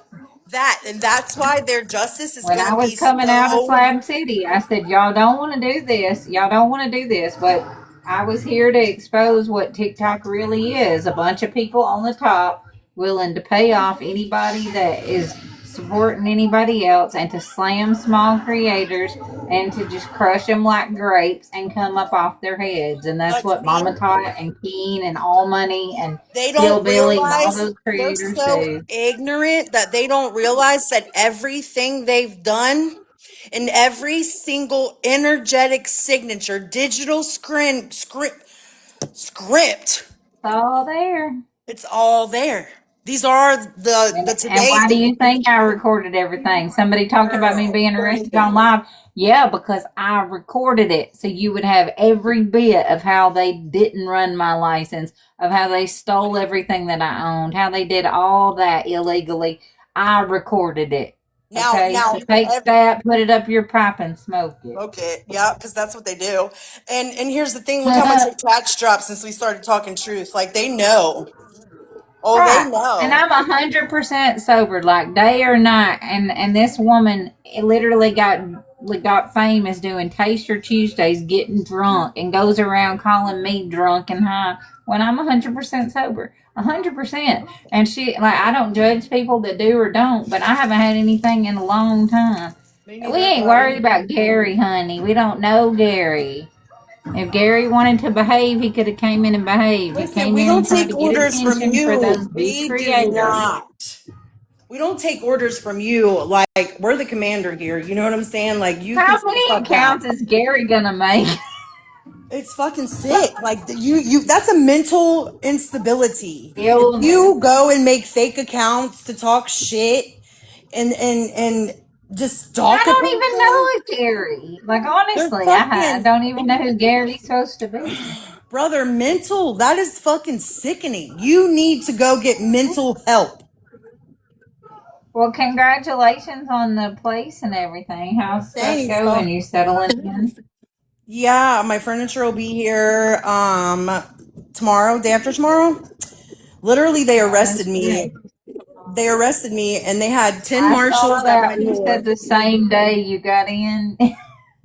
That's why their justice is
When
going
I
to be
was coming out of
so.
Slab City, I said, y'all don't want to do this. Y'all don't want to do this. But I was here to expose what TikTok really is. A bunch of people on the top willing to pay off anybody that is supporting anybody else and to slam small creators and to just crush them like grapes and come up off their heads. And that's what Mama Tot and Keen and All Money and
They don't
Hillbilly and all
realize
those
they're
creators
so
do.
ignorant that they don't realize that everything they've done in every single energetic signature, digital script,
It's all there.
it's all there. These are the
And
today.
why do you think I recorded everything? Somebody talked about me being arrested on live. Yeah, because I recorded it. So you would have every bit of how they didn't run my license, of how they stole everything that I owned, how they did all that illegally. I recorded it.
Now,
Okay,
now,
so take that, put it up your pipe and smoke it.
okay, yeah, because that's what they do. And here's the thing: look how much the tax dropped since we started talking truth. Like they know. Oh, they
Right. And
know.
I'm 100% sober, like day or night. And this woman literally got famous doing Taster Tuesdays, getting drunk, and goes around calling me drunk and high when I'm 100% sober. 100%. And she, like, I don't judge people that do or don't, but I haven't had anything in a long time.
Me
We
neither,
ain't worried about Gary, honey. We don't know Gary. If Gary wanted to behave, he could have came in and behaved. He
Listen,
came
we
in
don't
trying
take
to get
orders from
attention for
you.
those big
We do
creators.
not. We don't take orders from you. Like we're the commander here. You know what I'm saying? Like you
How
can
many
fuck down.
accounts is Gary gonna make?
It's fucking sick. Like you that's a mental instability. If
Illness.
you go and make fake accounts to talk shit and just stalk
I
a
don't even know
person,
a Gary. Like
they're
honestly, I
fucking
don't even know who Gary's supposed to be.
brother, mental. That is fucking sickening. You need to go get mental help.
Well, congratulations on the place and everything. How's stuff
Thanks.
going? You settling in?
Yeah, my furniture will be here tomorrow, day after tomorrow. Literally they arrested me. They arrested me and they had 10
I saw
marshals at my
that. You
door.
said the same day you got in.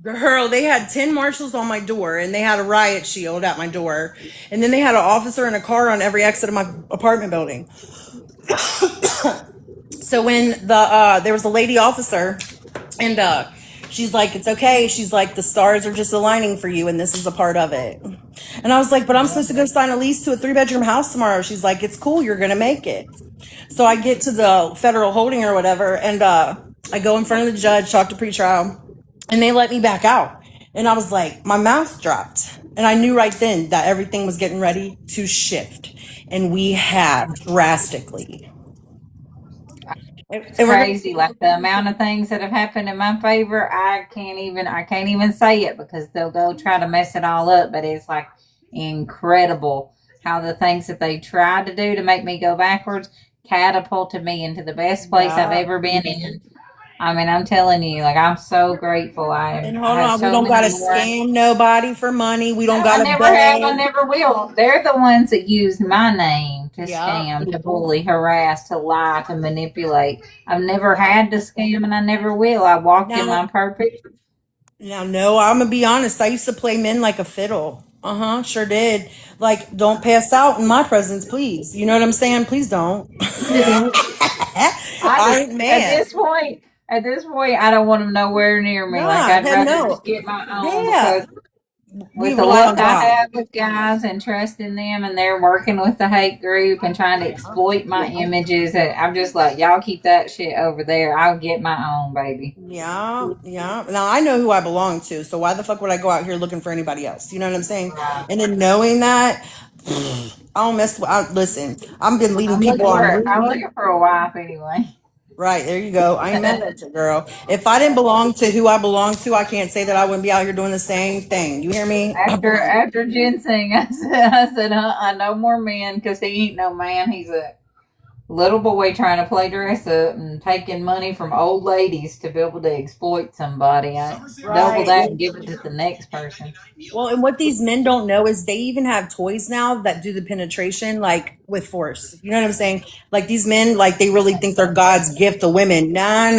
Girl, they had 10 marshals on my door and they had a riot shield at my door. And then they had an officer in a car on every exit of my apartment building. So when there was a lady officer and she's like, it's okay. She's like, the stars are just aligning for you and this is a part of it. And I was like, but I'm supposed to go sign a lease to a 3-bedroom house tomorrow. She's like, it's cool. You're going to make it. So I get to the federal holding or whatever. And I go in front of the judge, talk to pretrial, and they let me back out. And I was like, my mouth dropped. And I knew right then that everything was getting ready to shift. And we have drastically.
It's crazy. Like the amount of things that have happened in my favor, I can't even say it because they'll go try to mess it all up. But it's like incredible how the things that they tried to do to make me go backwards catapulted me into the best place I've ever been in. I mean, I'm telling you, like, I'm so grateful.
And hold on, we don't gotta scam nobody for money. We don't gotta
never have, I never will. They're the ones that use my name to scam, to bully, harass, to lie, to manipulate. I've never had to scam and I never will. I walked in my purpose.
Now, no, I'm gonna be honest. I used to play men like a fiddle. Sure did. Like, don't pass out in my presence, please. You know what I'm saying? Please don't. I ain't mad.
At this point, I don't want them nowhere near me. Like I'd rather just get my own. Because with the luck I have with guys and trusting them, and they're working with the hate group and trying to exploit my images, I'm just like, y'all keep that shit over there. I'll get my own, baby.
Yeah. Now I know who I belong to, so why the fuck would I go out here looking for anybody else? You know what I'm saying? And then knowing that, I don't mess with. Listen, I've been leading people on.
I'm looking for a wife anyway.
Right, there you go. I ain't mad at you, girl. If I didn't belong to who I belong to, I can't say that I wouldn't be out here doing the same thing. You hear me?
After ginseng, I said, no more men, because he ain't no man. He's a little boy trying to play dress up and taking money from old ladies to be able to exploit somebody. I double that and give it to the next person.
Well, and what these men don't know is they even have toys now that do the penetration, like with force. You know what I'm saying? Like these men, like they really think they're God's gift to women. Nah.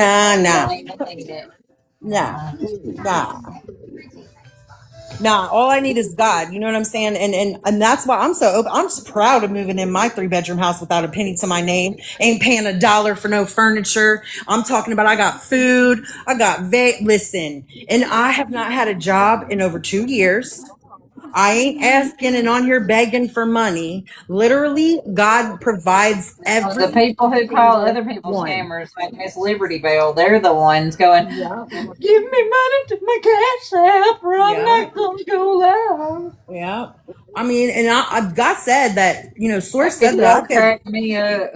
Nah, all I need is God. You know what I'm saying? And that's why I'm so open. I'm so proud of moving in my 3-bedroom house without a penny to my name. Ain't paying $1 for no furniture. I'm talking about I got food. I got listen, and I have not had a job in over 2 years. I ain't asking and on here begging for money. Literally, God provides everything.
The people who call other people scammers, like Miss Liberty Bell, they're the ones going, give me money to my cash app or I'm not going to go live.
Yeah. I mean, and God said that, Source said that.
Crack me up.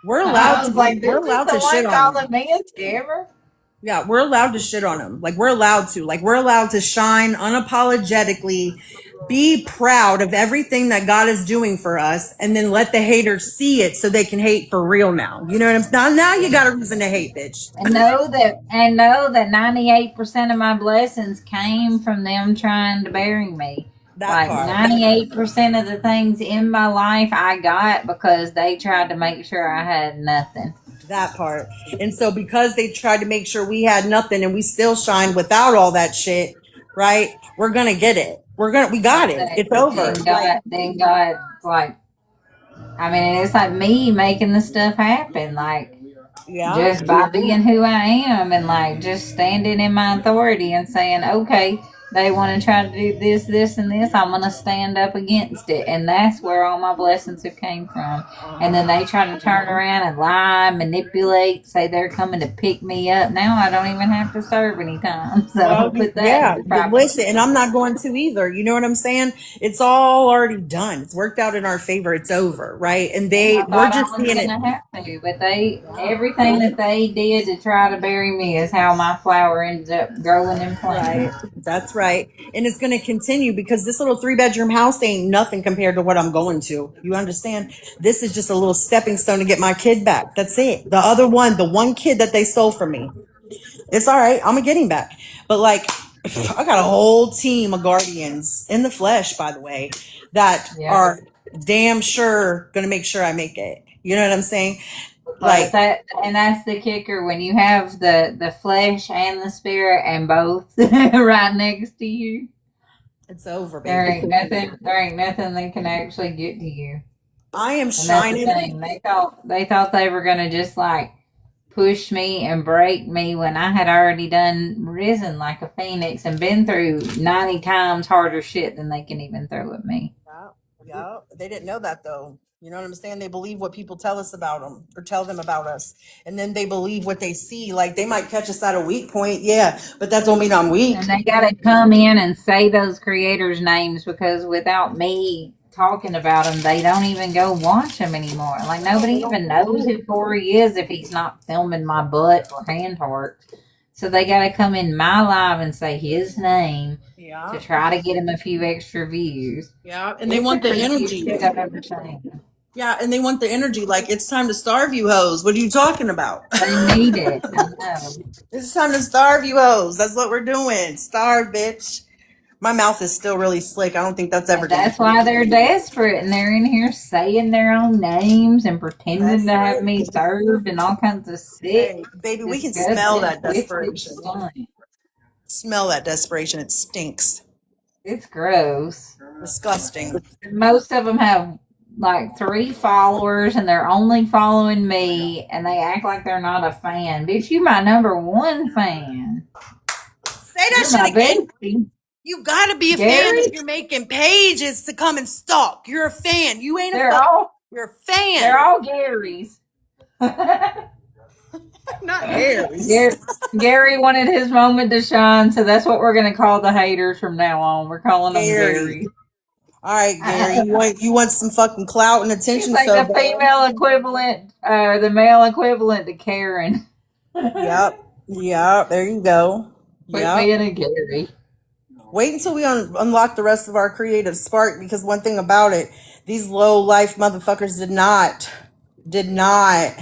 We're
I
allowed
was
to.
like,
We're
this is
allowed to
the
shit
one
on them.
calling me a scammer.
Yeah, we're allowed to shit on them. Like we're allowed to. Like we're allowed to shine unapologetically, be proud of everything that God is doing for us, and then let the haters see it so they can hate for real now. You know what I'm saying? Now you got a reason to hate, bitch.
And know that 98% of my blessings came from them trying to bury me.
That
Like
part.
98% of the things in my life I got because they tried to make sure I had nothing.
That part. And so because they tried to make sure we had nothing and we still shine without all that shit, right? We're gonna get it. We got it. It's over.
Then God, like, I mean, it's like me making the stuff happen, like
Yeah.
just by being who I am and like just standing in my authority and saying, okay, they want to try to do this, and this. I'm gonna stand up against it, and that's where all my blessings have came from. And then they try to turn around and lie, manipulate, say they're coming to pick me up. Now I don't even have to serve any time. So
Well,
put that.
yeah, but listen, and I'm not going to either. You know what I'm saying? It's all already done. It's worked out in our favor. It's over, right? And we're just seeing it.
Have to, but everything that they did to try to bury me is how my flower ended up growing and planting.
Right. That's right. And it's going to continue because this little 3-bedroom house ain't nothing compared to what I'm going to. You understand? This is just a little stepping stone to get my kid back. That's it. The other one, the one kid that they stole from me. It's all right. I'm going to get him back. But like, I got a whole team of guardians in the flesh, by the way, that are damn sure going to make sure I make it. You know what I'm saying?
Like that, and that's the kicker when you have the flesh and the spirit and both right next to you.
It's over, baby.
There ain't nothing that can actually get to you.
I am shining.
They thought they were gonna just like push me and break me when I had already risen like a phoenix and been through 90 times harder shit than they can even throw at me.
Yeah, they didn't know that though. You know what I'm saying? They believe what people tell us about them or tell them about us. And then they believe what they see. Like they might catch us at a weak point. Yeah, but that don't mean I'm weak.
And they got to come in and say those creators' names because without me talking about them, they don't even go watch them anymore. Like nobody even knows who Corey is if he's not filming my butt or hand hearts. So they got to come in my live and say his name to try to get him a few extra views.
Yeah, and they want the energy.
I've ever seen.
Yeah, and they want the energy. Like, it's time to starve you hoes. What are you talking about?
They need it. I know.
It's time to starve you hoes. That's what we're doing. Starve, bitch. My mouth is still really slick. I don't think that's ever.
That's why they're desperate and they're in here saying their own names and pretending to have me served and all kinds of sick.
Hey, baby, we can smell that desperation. Smell that desperation. It stinks.
It's gross.
Disgusting.
Most of them have like 3 followers and they're only following me and they act like they're not a fan. Bitch, you my number 1 fan.
Say that shit again. You gotta be a fan if you're making pages to come and stalk. You're a fan. You ain't you're a fan.
They're all Gary's.
Not Gary's.
Gary wanted his moment to shine, so that's what we're gonna call the haters from now on. We're calling them Gary.
All right, Gary. You want some fucking clout and attention?
It's like the female equivalent, the male equivalent to Karen.
Yep. There you go.
Put me in a Gary.
Wait until we unlock the rest of our creative spark, because one thing about it, these low life motherfuckers did not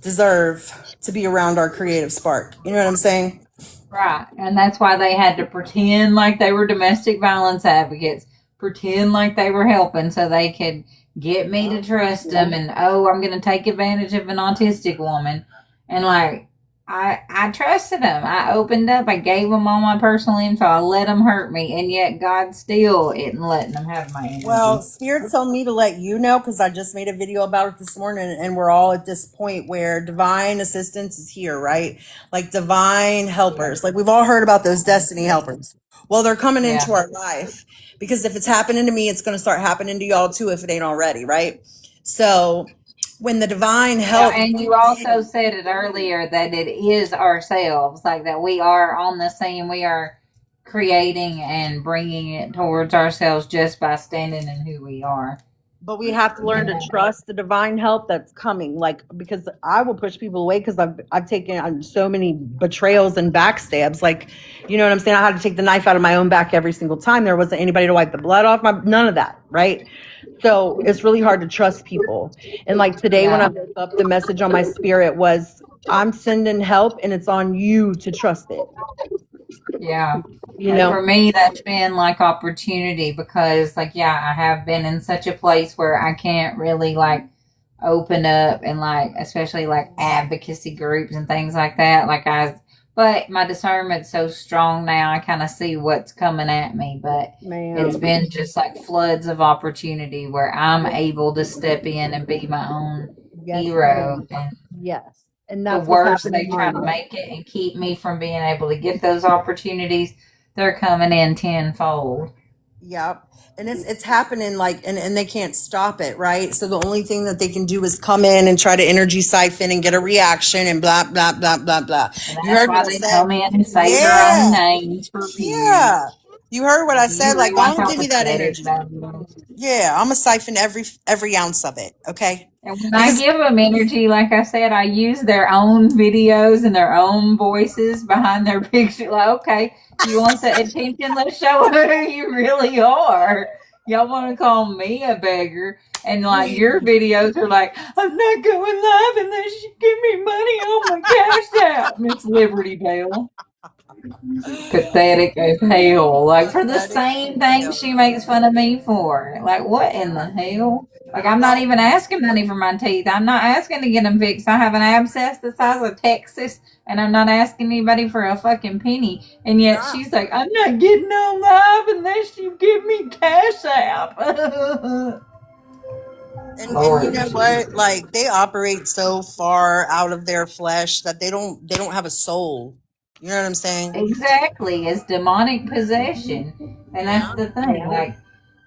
deserve to be around our creative spark. You know what I'm saying?
Right. And that's why they had to pretend like they were domestic violence advocates, pretend like they were helping so they could get me to trust them. And, I'm going to take advantage of an autistic woman. And like, I trusted them. I opened up. I gave them all my personal info. I let them hurt me. And yet God still isn't letting them have my energy. Well,
Spirit told me to let you know because I just made a video about it this morning. And we're all at this point where divine assistance is here, right? Like divine helpers. Like we've all heard about those destiny helpers. Well, they're coming into our life because if it's happening to me, it's going to start happening to y'all too if it ain't already, right? So when the divine help.
And you also said it earlier that it is ourselves, like that we are on the scene, we are creating and bringing it towards ourselves just by standing in who we are.
But we have to learn to trust the divine help that's coming. Like, because I will push people away because I've taken on so many betrayals and backstabs. Like, you know what I'm saying? I had to take the knife out of my own back every single time. There wasn't anybody to wipe the blood off none of that, right? So it's really hard to trust people. And like today when I woke up, the message on my spirit was, I'm sending help and it's on you to trust it.
Yeah.
You know,
for me, that's been like opportunity because, like, yeah, I have been in such a place where I can't really like open up and like, especially like advocacy groups and things like that. But my discernment's so strong now, I kind of see what's coming at me. But it's been just like floods of opportunity where I'm able to step in and be my own hero. And
yes. And
the
that's
worse they try to make it and keep me from being able to get those opportunities, they're coming in tenfold.
Yep. And it's happening like, and they can't stop it, right? So the only thing that they can do is come in and try to energy siphon and get a reaction and blah, blah, blah, blah, blah.
And that's why they come in and say their own names for views.
Yeah. You heard what I said? Like,
realize
don't
how
give me that
pathetic
energy.
that is?
Yeah, I'm gonna siphon every ounce of it. Okay.
And when I give them energy, like I said, I use their own videos and their own voices behind their picture. Like, okay, you want the attention? Let's show who you really are. Y'all want to call me a beggar? And like your videos are like, I'm not going live unless you give me money on my cash app, Miss Liberty Bell. Pathetic as hell. Like for the same thing she makes fun of me for. Like what in the hell? Like I'm not even asking money for my teeth. I'm not asking to get them fixed. I have an abscess the size of Texas, and I'm not asking anybody for a fucking penny. And yet she's like, I'm not getting on live unless you give me cash app.
And you know what? Like they operate so far out of their flesh that they don't have a soul. You know what I'm saying?
Exactly. It's demonic possession. And that's the thing. Like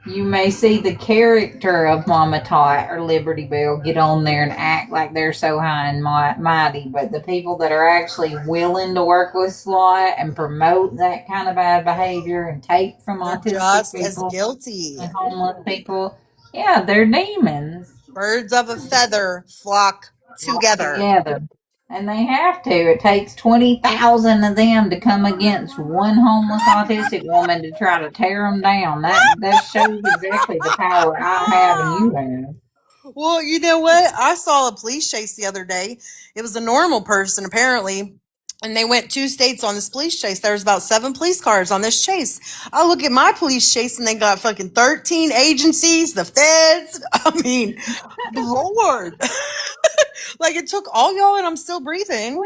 you may see the character of Mama Tot or Liberty Bell get on there and act like they're so high and mighty, but the people that are actually willing to work with SWAT and promote that kind of bad behavior and take from autistic people
as guilty
and homeless people, yeah, they're demons.
Birds of a feather flock together.
And they have to. It takes 20,000 of them to come against one homeless autistic woman to try to tear them down. That shows exactly the power I have and you have.
Well, you know what? I saw a police chase the other day. It was a normal person, apparently. And they went 2 states on this police chase. There was about 7 police cars on this chase. I look at my police chase and they got fucking 13 agencies, the feds. I mean, Lord. Like it took all y'all and I'm still breathing.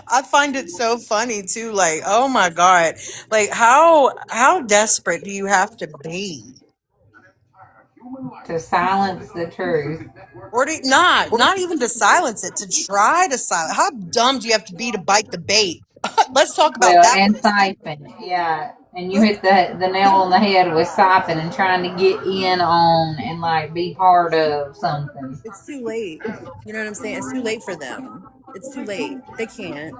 I find it so funny too. Like, oh my God. Like how desperate do you have to be?
To silence the truth.
Or to, not even to silence it, to try to silence. How dumb do you have to be to bite the bait? Let's talk about that.
And siphon, yeah. And you hit the nail on the head with siphon and trying to get in on and like be part of something.
It's too late. You know what I'm saying? It's too late for them. It's too late. They can't.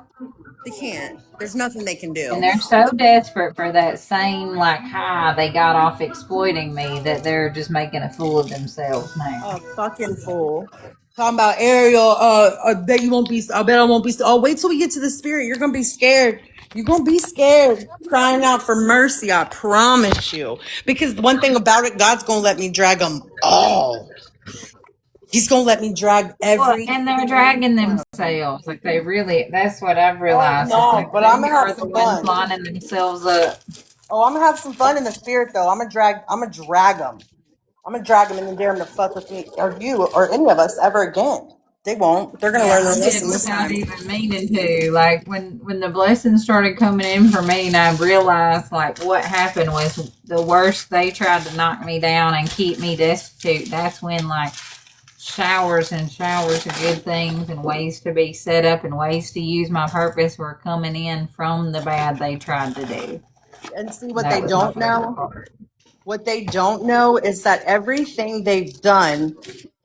There's nothing they can do.
And they're so desperate for that same like high they got off exploiting me that they're just making a fool of themselves now.
A fucking fool. Talking about Ariel, I bet you won't be, I bet I won't be, oh, wait till we get to the spirit. You're going to be scared. You're going to be scared, crying out for mercy. I promise you. Because one thing about it, God's going to let me drag them all. He's going to let me drag every.
And they're dragging themselves. Like they really, that's what I've realized.
No,
like
but I'm going to have some fun.
Lining themselves up.
Oh, I'm going to have some fun in the spirit though. I'm going to drag them. I'm going to drag them and then dare them to fuck with me or you or any of us ever again. They won't. They're going to learn their lesson this time.
Without even meaning to. Like when the blessings started coming in for me and I realized like what happened was the worst they tried to knock me down and keep me destitute. That's when like showers and showers of good things and ways to be set up and ways to use my purpose were coming in from the bad they tried to do.
And see what they don't know? What they don't know is that everything they've done,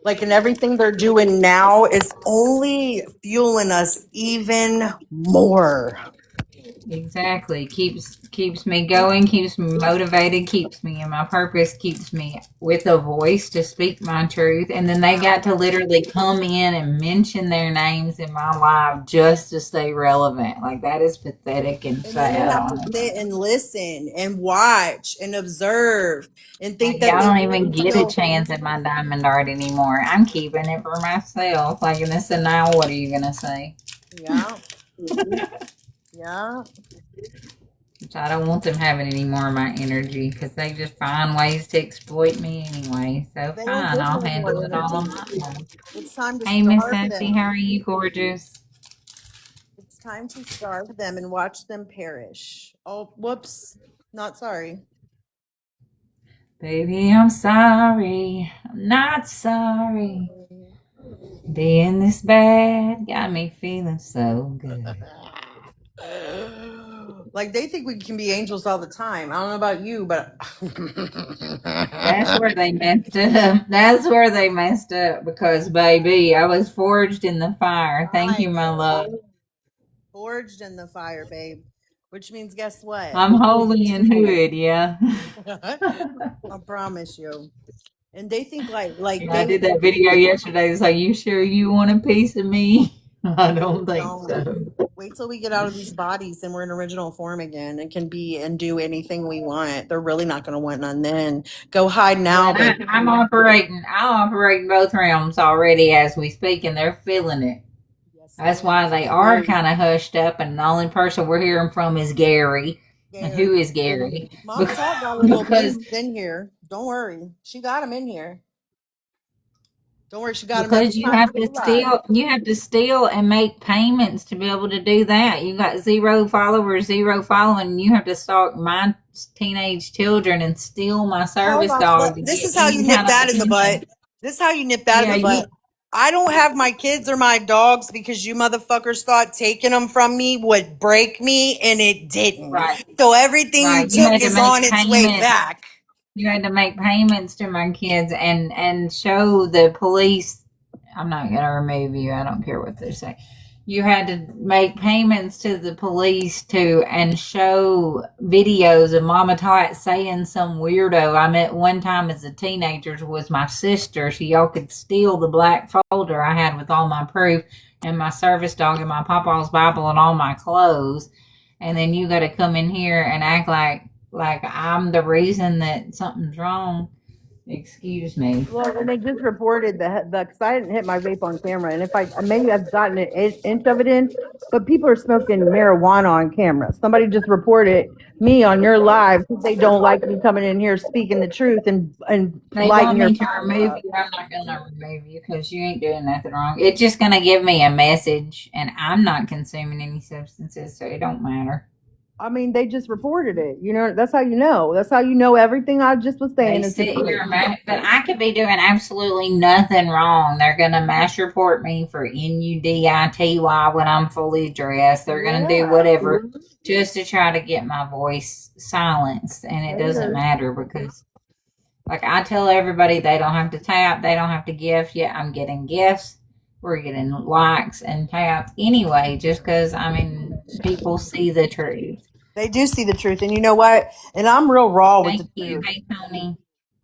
like and everything they're doing now is only fueling us even more.
Exactly. Keeps me going, keeps me motivated, keeps me in my purpose, keeps me with a voice to speak my truth. And then they got to literally come in and mention their names in my life just to stay relevant. Like that is pathetic and
And then you
sad,
have to
honestly.
sit and listen and watch and observe and think
Like
that
y'all
they
don't
really
even get a
feel.
chance at my diamond art anymore. I'm keeping it for myself. Like and this and now what are you gonna say?
Yeah. Yeah.
Which I don't want them having any more of my energy because they just find ways to exploit me anyway. So
They don't
fine,
give
I'll
you any
handle
more
it all on
energy.
my own.
It's time to
Hey, Miss
starve
Sassy, how
them.
are you, gorgeous?
It's time to starve them and watch them perish. Oh, whoops. Not sorry.
Baby, I'm sorry. I'm not sorry. Being this bad got me feeling so good.
Like they think we can be angels all the time. I don't know about you, but
That's where they messed up. That's where they messed up because, baby, I was forged in the fire. Thank
I
you, my
know.
love.
Forged in the fire, babe. Which means guess what?
I'm holy and hood, yeah.
I promise you. And they think like
Yeah, I
they
did that video yesterday. It's like, you sure you want a piece of me? I don't think
don't.
so.
Wait till we get out of these bodies and we're in original form again and can be and do anything we want. They're really not going to want none then. Go hide now,
Well,
baby.
I'm operating. I operate in both realms already as we speak, and they're feeling it.
Yes,
That's why they are kind of hushed up, and the only person we're hearing from is Gary. And who is Gary?
Mama Todd got little
Because
beans in here. Don't worry. She got him in here. Don't worry. She got him every
because you
time
have
we
to
go live.
steal and make payments to be able to do that. You got 0 followers, 0 following, and you have to stalk my teenage children and steal my
Hold
service
on.
dog to
This
get
is how
any
you nip
kind of
that in the
attention.
butt. This is how you nip that in
Yeah,
the
you
butt. I don't have my kids or my dogs because you motherfuckers thought taking them from me would break me, and it didn't.
right,
So everything you
right. You
took
had to
is
make
on its way
payments.
back.
You had to make payments to my kids and show the police. I'm not gonna remove you. I don't care what they say. You had to make payments to the police to and show videos of Mama Tot saying some weirdo I met one time as a teenager was my sister. So y'all could steal the black folder I had with all my proof and my service dog and my Papa's Bible and all my clothes. And then you got to come in here and act like I'm the reason that something's wrong. Excuse me.
Well, and they just reported the because I didn't hit my vape on camera, and if I maybe I've gotten an inch of it in, but people are smoking marijuana on camera. Somebody just reported me on your live because they don't like me coming in here speaking the truth and
They
lighting
want
your
me to
fire
remove
up.
you. I'm not going to remove you because you ain't doing nothing wrong. It's just going to give me a message, and I'm not consuming any substances, so it don't matter.
I mean, they just reported it. You know, that's how you know. That's how you know everything I just was
They
saying is the
sit here,
truth.
but I could be doing absolutely nothing wrong. They're going to mass report me for NUDITY when I'm fully dressed. They're going to do whatever just to try to get my voice silenced, and it doesn't matter because like I tell everybody, they don't have to tap, they don't have to gift. Yeah, I'm getting gifts. We're getting likes and taps anyway, just because I mean people see the truth.
They do see the truth, and you know what? And I'm real raw with
Thank
the
you.
truth.
Hey Tony.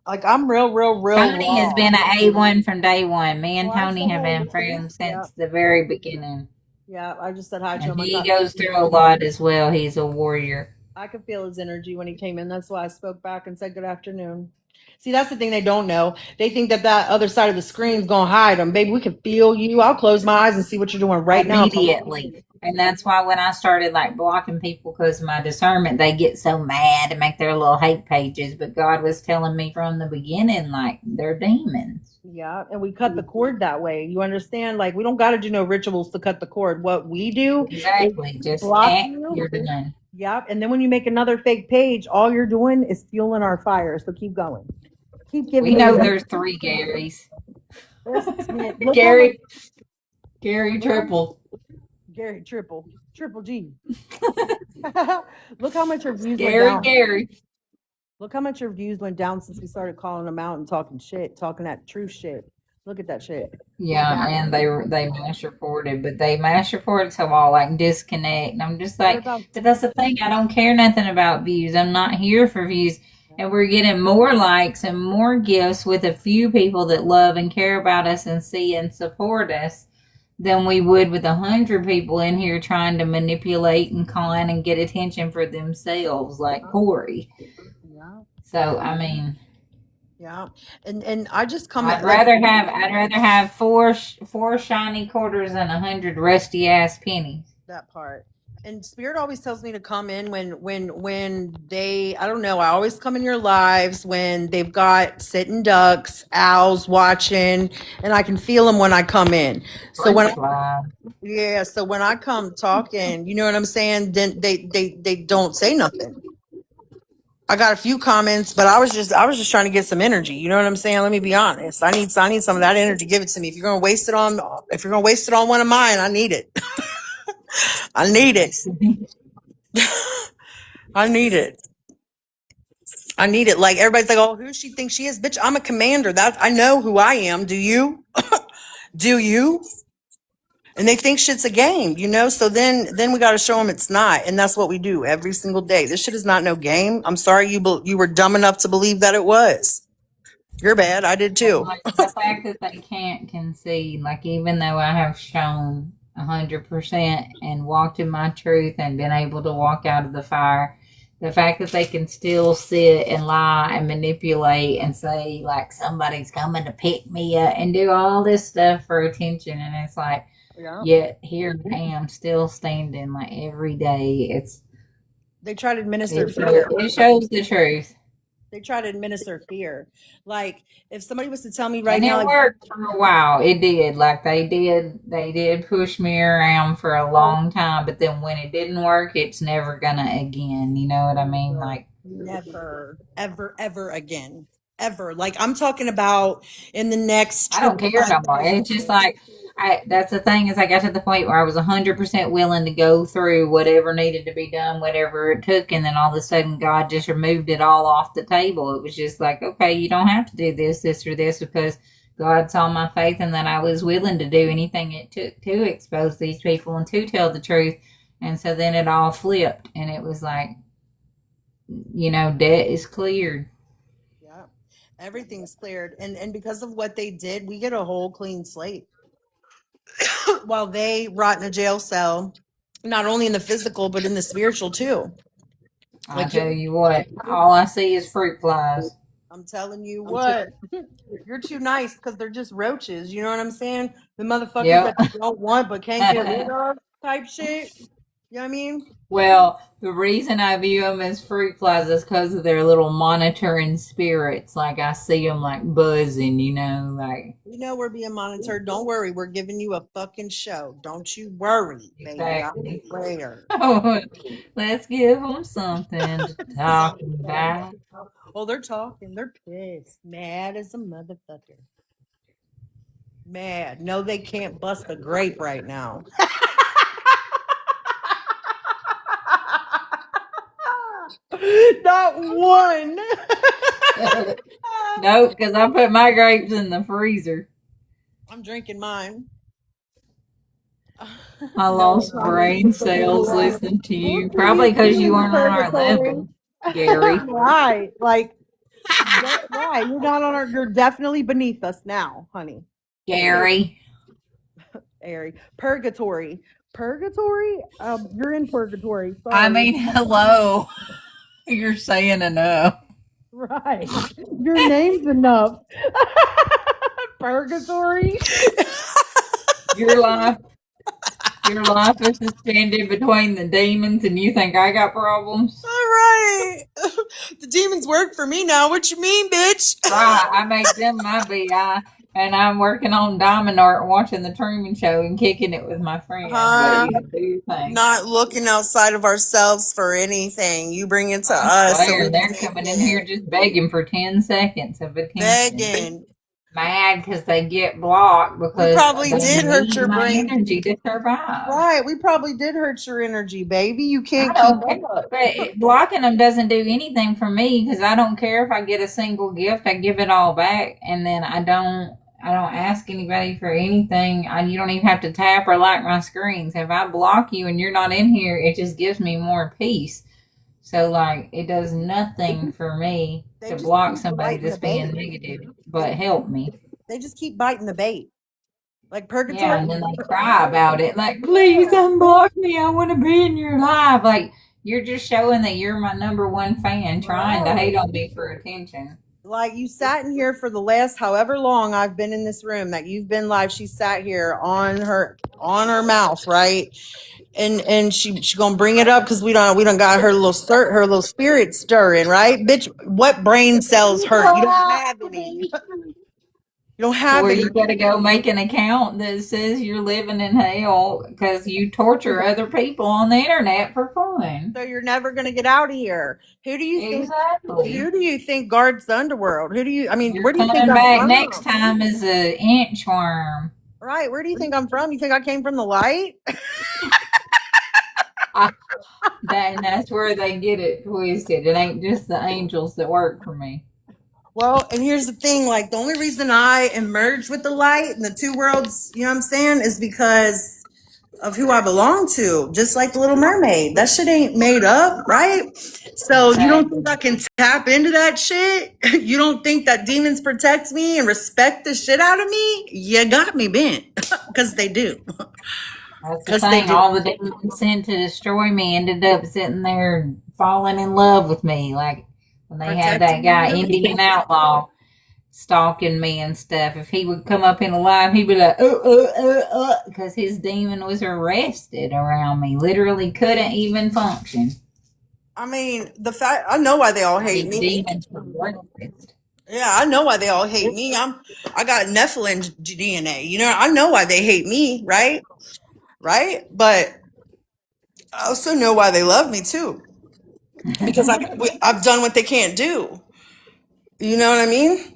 Like I'm real
Tony has
raw.
been an A1 from day one. Me and
Well, I
Tony
said
have
hi
been
to him.
friends
Yeah,
since the very beginning.
yeah. I just said hi to
And
him.
he goes through a lot as well. He's a warrior.
I could feel his energy when he came in. That's why I spoke back and said good afternoon. See, that's the thing they don't know. They think that that other side of the screen is gonna hide them. Baby, we can feel you. I'll close my eyes and see what you're doing right now.
Immediately. And that's why when I started like blocking people because of my discernment, they get so mad and make their little hate pages. But God was telling me from the beginning, like they're demons.
Yeah, and we cut the cord that way. You understand? Like we don't got to do no rituals to cut the cord. What we do
Exactly.
is
Just
block
act,
you.
you're done.
Yep. And then when you make another fake page, all you're doing is fueling our fire. So keep going. Keep giving
We know
me
there's 3 Garys.
Look
Gary Triple.
Gary Triple G. Look how much your views went
Gary
down.
Gary.
Look how much your views went down since we started calling them out and talking shit, talking that true shit. Look at that shit.
Yeah, and they mass reported, but they mass reported so I'll like disconnect. And I'm just
What
like,
about
but that's the thing. I don't care nothing about views. I'm not here for views. And we're getting more likes and more gifts with a few people that love and care about us and see and support us than we would with 100 people in here trying to manipulate and con and get attention for themselves, like Corey.
yeah,
So I mean,
yeah. And I just come
I'd
like
rather have four shiny quarters than 100 rusty ass pennies.
that part. And Spirit always tells me to come in when they, I don't know, I always come in your lives when they've got sitting ducks, owls watching, and I can feel them when I come in. So when so when I come talking, you know what I'm saying, then they don't say nothing. I got a few comments, but I was just trying to get some energy. You know what I'm saying? Let me be honest. I need some of that energy. Give it to me. If you're gonna waste it on one of mine, I need it. I need it. I need it. I need it. Like everybody's like, oh, who does she think she is? Bitch, I'm a commander. That I know who I am. Do you? Do you? And they think shit's a game, you know? So then we got to show them it's not. And that's what we do every single day. This shit is not no game. I'm sorry you were dumb enough to believe that it was. You're bad. I did too.
Like the fact that they can't concede, like even though I have shown 100% and walked in my truth and been able to walk out of the fire, the fact that they can still sit and lie and manipulate and say like somebody's coming to pick me up and do all this stuff for attention, and it's like, yet here I am still standing like every day.
They try to administer fear.
It shows the truth.
They try to administer fear. Like if somebody was to tell me right
and
now,
it worked for a while. It did. Like they did push me around for a long time. But then when it didn't work, it's never gonna again. You know what I mean? Like
never, ever, ever again, ever. Like I'm talking about in the next.
I don't care no more. It's just like. That's the thing is I got to the point where I was 100% willing to go through whatever needed to be done, whatever it took. And then all of a sudden God just removed it all off the table. It was just like, okay, you don't have to do this or this because God saw my faith and that I was willing to do anything it took to expose these people and to tell the truth. And so then it all flipped and it was like, you know, debt is cleared.
Yeah, everything's cleared. And because of what they did, we get a whole clean slate. While they rot in a jail cell, not only in the physical but in the spiritual too.
I tell you what, all I see is fruit flies.
I'm telling you what, you're too nice because they're just roaches. You know what I'm saying? The motherfuckers that you don't want but can't get rid of type shit. You know what I mean?
Well, the reason I view them as fruit flies is because of their little monitoring spirits. Like I see them like buzzing, you know, like.
You know we're being monitored. Don't worry, we're giving you a fucking show. Don't you worry,
exactly.
Baby.
Oh, let's give them something to talk about.
Oh, they're talking. They're pissed, mad as a motherfucker. Mad. No, they can't bust a grape right now. Not one.
Nope, because I put my grapes in the freezer.
I'm drinking mine.
I lost brain cells listening to you. Probably because you weren't on our level, Gary.
Right. Like, right. You're not on our, you're definitely beneath us now, honey.
Gary.
Purgatory. Purgatory? You're in purgatory. Sorry.
I mean, hello. You're saying enough.
Right. Your name's enough. Purgatory.
Your life is suspended between the demons and you think I got problems?
All right. The demons work for me now. What you mean, bitch?
Right. I made them my VI. And I'm working on Diamond Art and watching the Truman Show and kicking it with my friends.
Not looking outside of ourselves for anything. You bring it to us.
So they're coming in here just begging for 10 seconds of attention.
Begging.
Mad because they get blocked because
we probably did hurt your brain
energy to survive.
Right, we probably did hurt your energy, baby. You can't
keep up. But blocking them doesn't do anything for me because I don't care if I get a single gift. I give it all back, and then I I don't ask anybody for anything. You don't even have to tap or like my screens. If I block you and you're not in here, it just gives me more peace. So, like, it does nothing for me
They
to
just
block
keep
somebody
biting the
that's being
bait.
negative, but help me.
They just keep biting the bait. Like
Yeah,
purgatory.
and then they cry about it. Like, please unblock me. I want to be in your life. Like, you're just showing that you're my number one fan, trying to hate on me for attention.
Like you sat in here for the last however long I've been in this room that you've been live. She sat here on her mouth, right? And she gonna bring it up because we don't got her little spirit stirring, right? Bitch, what brain cells hurt? You don't have any. You don't have
Or
any.
you got to go make an account that says you're living in hell because you torture other people on the internet for fun.
So you're never gonna get out of here. Who do you think?
Exactly.
Who do you think guards the underworld? Who do you? I mean,
You're
where do you think
coming
I'm
back
from?
next time as an inchworm.
Right. Where do you think I'm from? You think I came from the light?
That's where they get it twisted. It ain't just the angels that work for me.
Well, and here's the thing, like the only reason I emerged with the light and the two worlds, you know what I'm saying, is because of who I belong to, just like the Little Mermaid. That shit ain't made up, right? So you don't think I can tap into that shit? You don't think that demons protect me and respect the shit out of me? You got me bent. Because they do.
That's the
Because they
thing.
do.
All the demons sent to destroy me ended up sitting there falling in love with me. Like when they had that
Protecting
guy,
you.
Indian Outlaw, stalking me and stuff. If he would come up in a line, he'd be like, because his demon was arrested around me. Literally couldn't even function.
I mean, the fact, I know why they all hate
These
me.
demons were racist.
Yeah, I know why they all hate me. I got Nephilim DNA. You know, I know why they hate me, right? Right? But I also know why they love me too. Because I've done what they can't do. You know what I mean?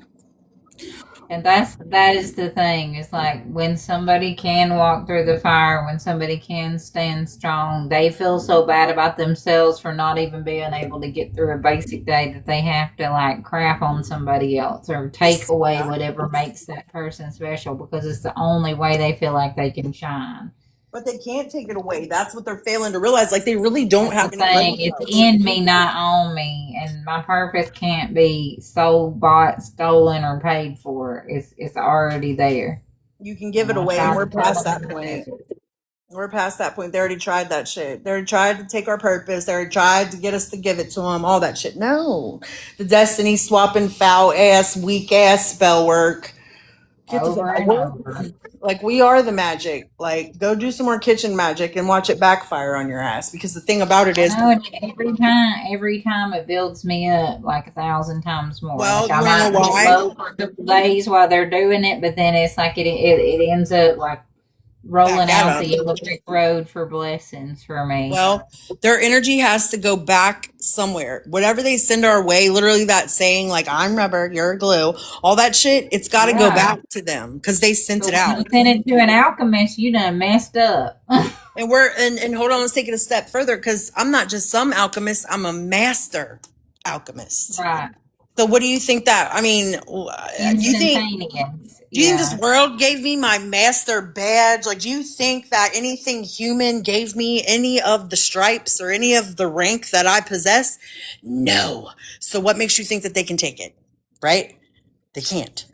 And that is the thing. It's like when somebody can walk through the fire, when somebody can stand strong, they feel so bad about themselves for not even being able to get through a basic day that they have to like crap on somebody else or take away whatever makes that person special because it's the only way they feel like they can shine.
But they can't take it away. That's what they're failing to realize. Like they really don't have
The
any
thing,
money.
it's in me, not on me, and my purpose can't be sold, bought, stolen, or paid for. It's already there.
You can give it
And I
away,
try
and we're
to tell
past
them
that
to
point.
do it.
We're past that point. They already tried that shit. They already tried to take our purpose. They already tried to get us to give it to them. All that shit. No, the destiny swapping, foul ass, weak ass spell work. Get the
Over
fuck
and
out.
over.
Like we are the magic. Like go do some more kitchen magic and watch it backfire on your ass. Because the thing about it
I
is,
know, and every time it builds me up like 1,000 times more.
well,
Like
you
I
wanna
might
know
get
why?
low for a couple days while they're doing it, but then it's like it ends up like rolling
Back at
out the
them.
yellow brick road for blessings for me.
Well, their energy has to go back somewhere. Whatever they send our way, literally that saying, like, I'm rubber, you're glue, all that shit, it's got to go
Right.
back to them because they sent
But
it
when
out.
you send it to an alchemist, you done messed up.
And and hold on, let's take it a step further because I'm not just some alchemist, I'm a master alchemist.
Right.
So what do you think that, I mean,
Instantaneous.
do you think this
Yeah.
world gave me my master badge? Like, do you think that anything human gave me any of the stripes or any of the rank that I possess? No. So what makes you think that they can take it? Right? They can't.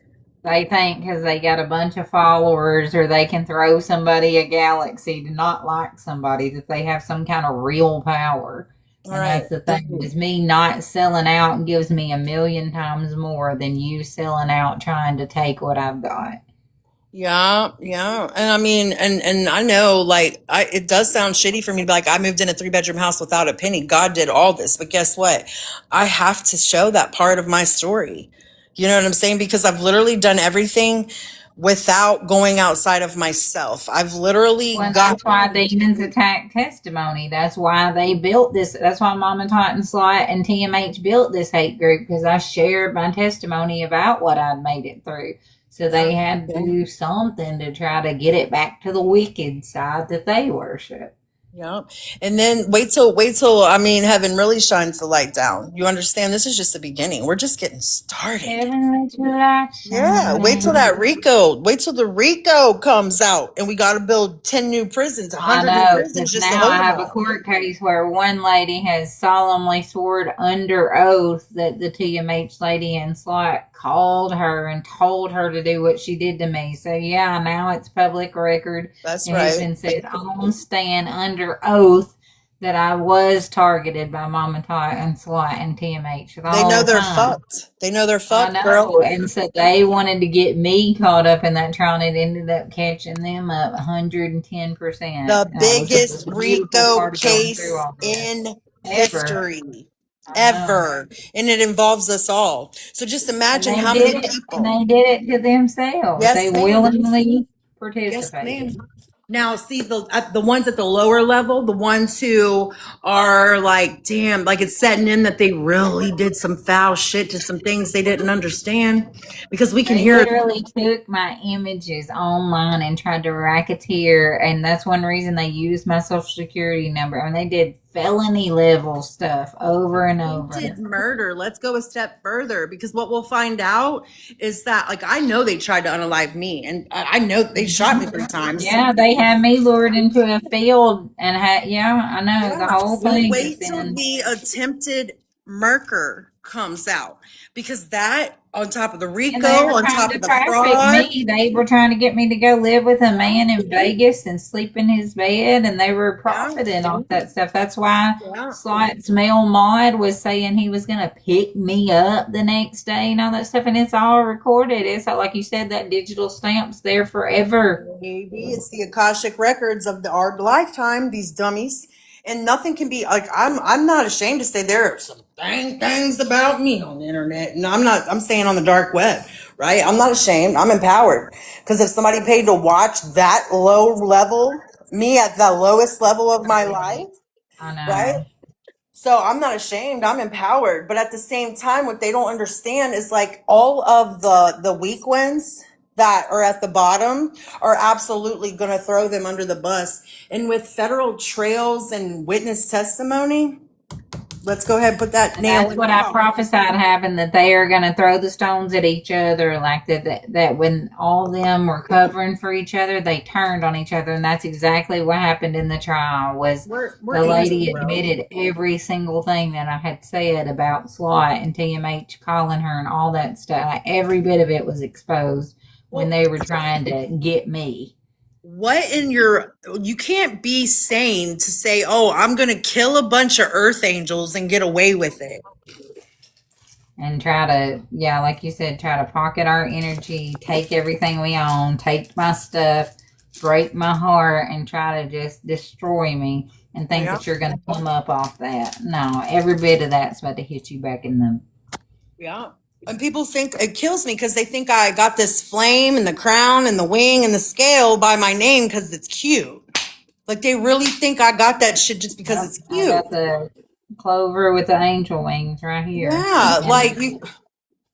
They think because they got a bunch of followers or they can throw somebody a galaxy to not like somebody that they have some kind of real power.
All
And
right.
that's the thing is me not selling out gives me 1,000,000 times more than you selling out trying to take what I've got.
Yeah, yeah. And I mean, and I know like it does sound shitty for me to be like, I moved in a 3-bedroom house without a penny. God did all this. But guess what? I have to show that part of my story. You know what I'm saying? Because I've literally done everything without going outside of myself. I've literally
Well,
got
that's why demons attack testimony. That's why they built this. That's why Mama Titan Slot and TMH built this hate group because I shared my testimony about what I'd made it through. So they had to do something to try to get it back to the wicked side that they worship.
Yeah. And then wait till I mean heaven really shines the light down. You understand? This is just the beginning. We're just getting started.
Heaven let your light
Yeah.
shine down.
Wait till the Rico comes out and we gotta build 10 new prisons, a
I
100 new
know,
prisons
because
just to
now I
hold them
have a
all.
court case where one lady has solemnly sworn under oath that the TMH lady in SLOT called her and told her to do what she did to me. So, yeah, now it's public record.
That's
It has
right.
been said on stand under oath that I was targeted by Mama Tot and SWAT and TMH the
They know
whole
they're
time.
fucked. They know they're
I
fucked, girl.
know. And so they wanted to get me caught up in that trial, and it ended up catching them up 110%.
The
That was
biggest
the beautiful
Rico
part of going through
case
all this.
in
Ever.
history.
I know.
Ever. And it involves us all. So just
And
imagine
they
how
did
many
it, and
people.
they did it to themselves. They
Yes, ma'am.
willingly
Yes, ma'am.
participated.
Now, see the ones at the lower level, the ones who are like, damn, like it's setting in that they really did some foul shit to some things they didn't understand, because we can
They
hear.
literally took my images online and tried to racketeer, and that's one reason they used my social security number. I mean, they did felony level stuff over and
Did
over.
murder. Let's go a step further, because what we'll find out is that, like, I know they tried to unalive me, and I know they shot me 3 times.
Yeah, they had me lured into a field and had, yeah, I know the
Yeah.
whole
So
thing has
wait till
been.
the attempted murder comes out, because that on top of the
And they
Rico,
were
on
trying
top
to
of the
traffic
fraud.
me. They were trying to get me to go live with a man in Vegas and sleep in his bed, and they were profiting off that stuff. That's why
Yeah.
Slot's male mod was saying he was going to pick me up the next day and all that stuff, and it's all recorded. It's like you said, that digital stamp's there forever.
Maybe it's the Akashic records of our lifetime, these dummies. And nothing can be like, I'm not ashamed to say there are some dang things about me on the internet. And I'm saying on the dark web, right? I'm not ashamed. I'm empowered. Because if somebody paid to watch that low level, me at the lowest level of my life,
I
right?
know.
So I'm not ashamed. I'm empowered. But at the same time, what they don't understand is like all of the weak ones that are at the bottom are absolutely going to throw them under the bus. And with federal trails and witness testimony, let's go ahead and put that
And
nail
that's
in
what
the
I
coffin.
prophesied happened, that they are going to throw the stones at each other, like that when all of them were covering for each other, they turned on each other. And that's exactly what happened in the trial. Was
We're
the lady
angels, bro.
admitted every single thing that I had said about SWAT and TMH calling her and all that stuff. Every bit of it was exposed when they were trying to get me.
What in you can't be sane to say, oh, I'm going to kill a bunch of earth angels and get away with it.
And try to, yeah, like you said, try to pocket our energy, take everything we own, take my stuff, break my heart, and try to just destroy me and think
Yeah.
that you're going to come up off that. No, every bit of that's about to hit you back in the.
Yeah. And people think it kills me because they think I got this flame and the crown and the wing and the scale by my name because it's cute. Like they really think I got that shit just because it's
I
cute.
got the clover with the angel wings right here.
Yeah,
and,
like you.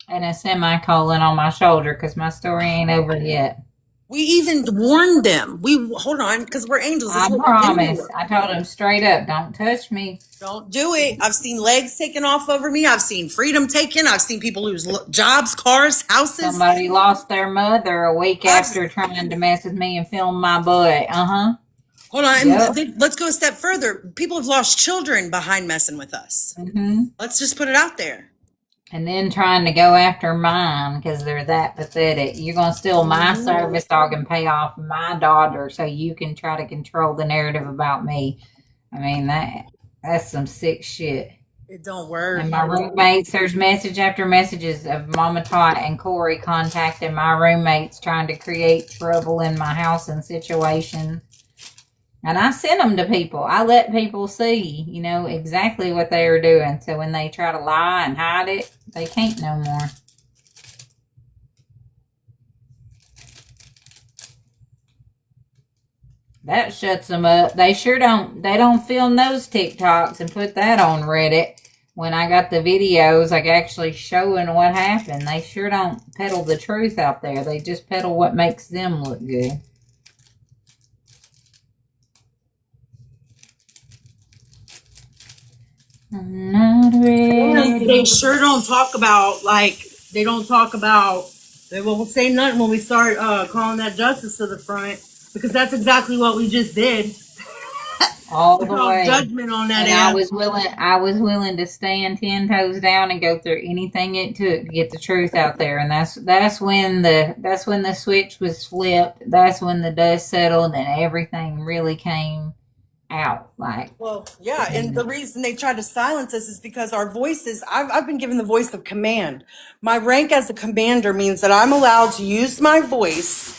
And a semicolon on my shoulder because my story ain't over yet.
We even warned them. Hold on, because we're angels.
I promise. I told them straight up, don't touch me.
Don't do it. I've seen legs taken off over me. I've seen freedom taken. I've seen people lose jobs, cars, houses.
Somebody lost their mother a week after trying to mess with me and film my butt.
Hold on.
Yep.
Let's go a step further. People have lost children behind messing with us.
Mm-hmm.
Let's just put it out there.
And then trying to go after mine because they're that pathetic. You're going to steal my service dog and pay off my daughter so you can try to control the narrative about me. I mean, that's some sick shit.
It don't work.
And my roommates, there's message after messages of Mama Tot and Corey contacting my roommates trying to create trouble in my house and situation. And I sent them to people. I let people see, exactly what they are doing. So when they try to lie and hide it, they can't no more. That shuts them up. They don't film those TikToks and put that on Reddit. When I got the videos, like actually showing what happened, they sure don't peddle the truth out there. They just peddle what makes them look good. I'm not
And they
ready.
sure don't talk about, like, they don't talk about, they won't say nothing when we start calling that justice to the front, because that's exactly what we just did.
All
We
the
called
way.
judgment on that
And
ass.
I was willing to stand 10 toes down and go through anything it took to get the truth out there. And that's when the switch was flipped. That's when the dust settled and everything really came out. Like,
Well, yeah, and the
and
reason they try to silence us is because our voices, I've been given the voice of command. My rank as a commander means that I'm allowed to use my voice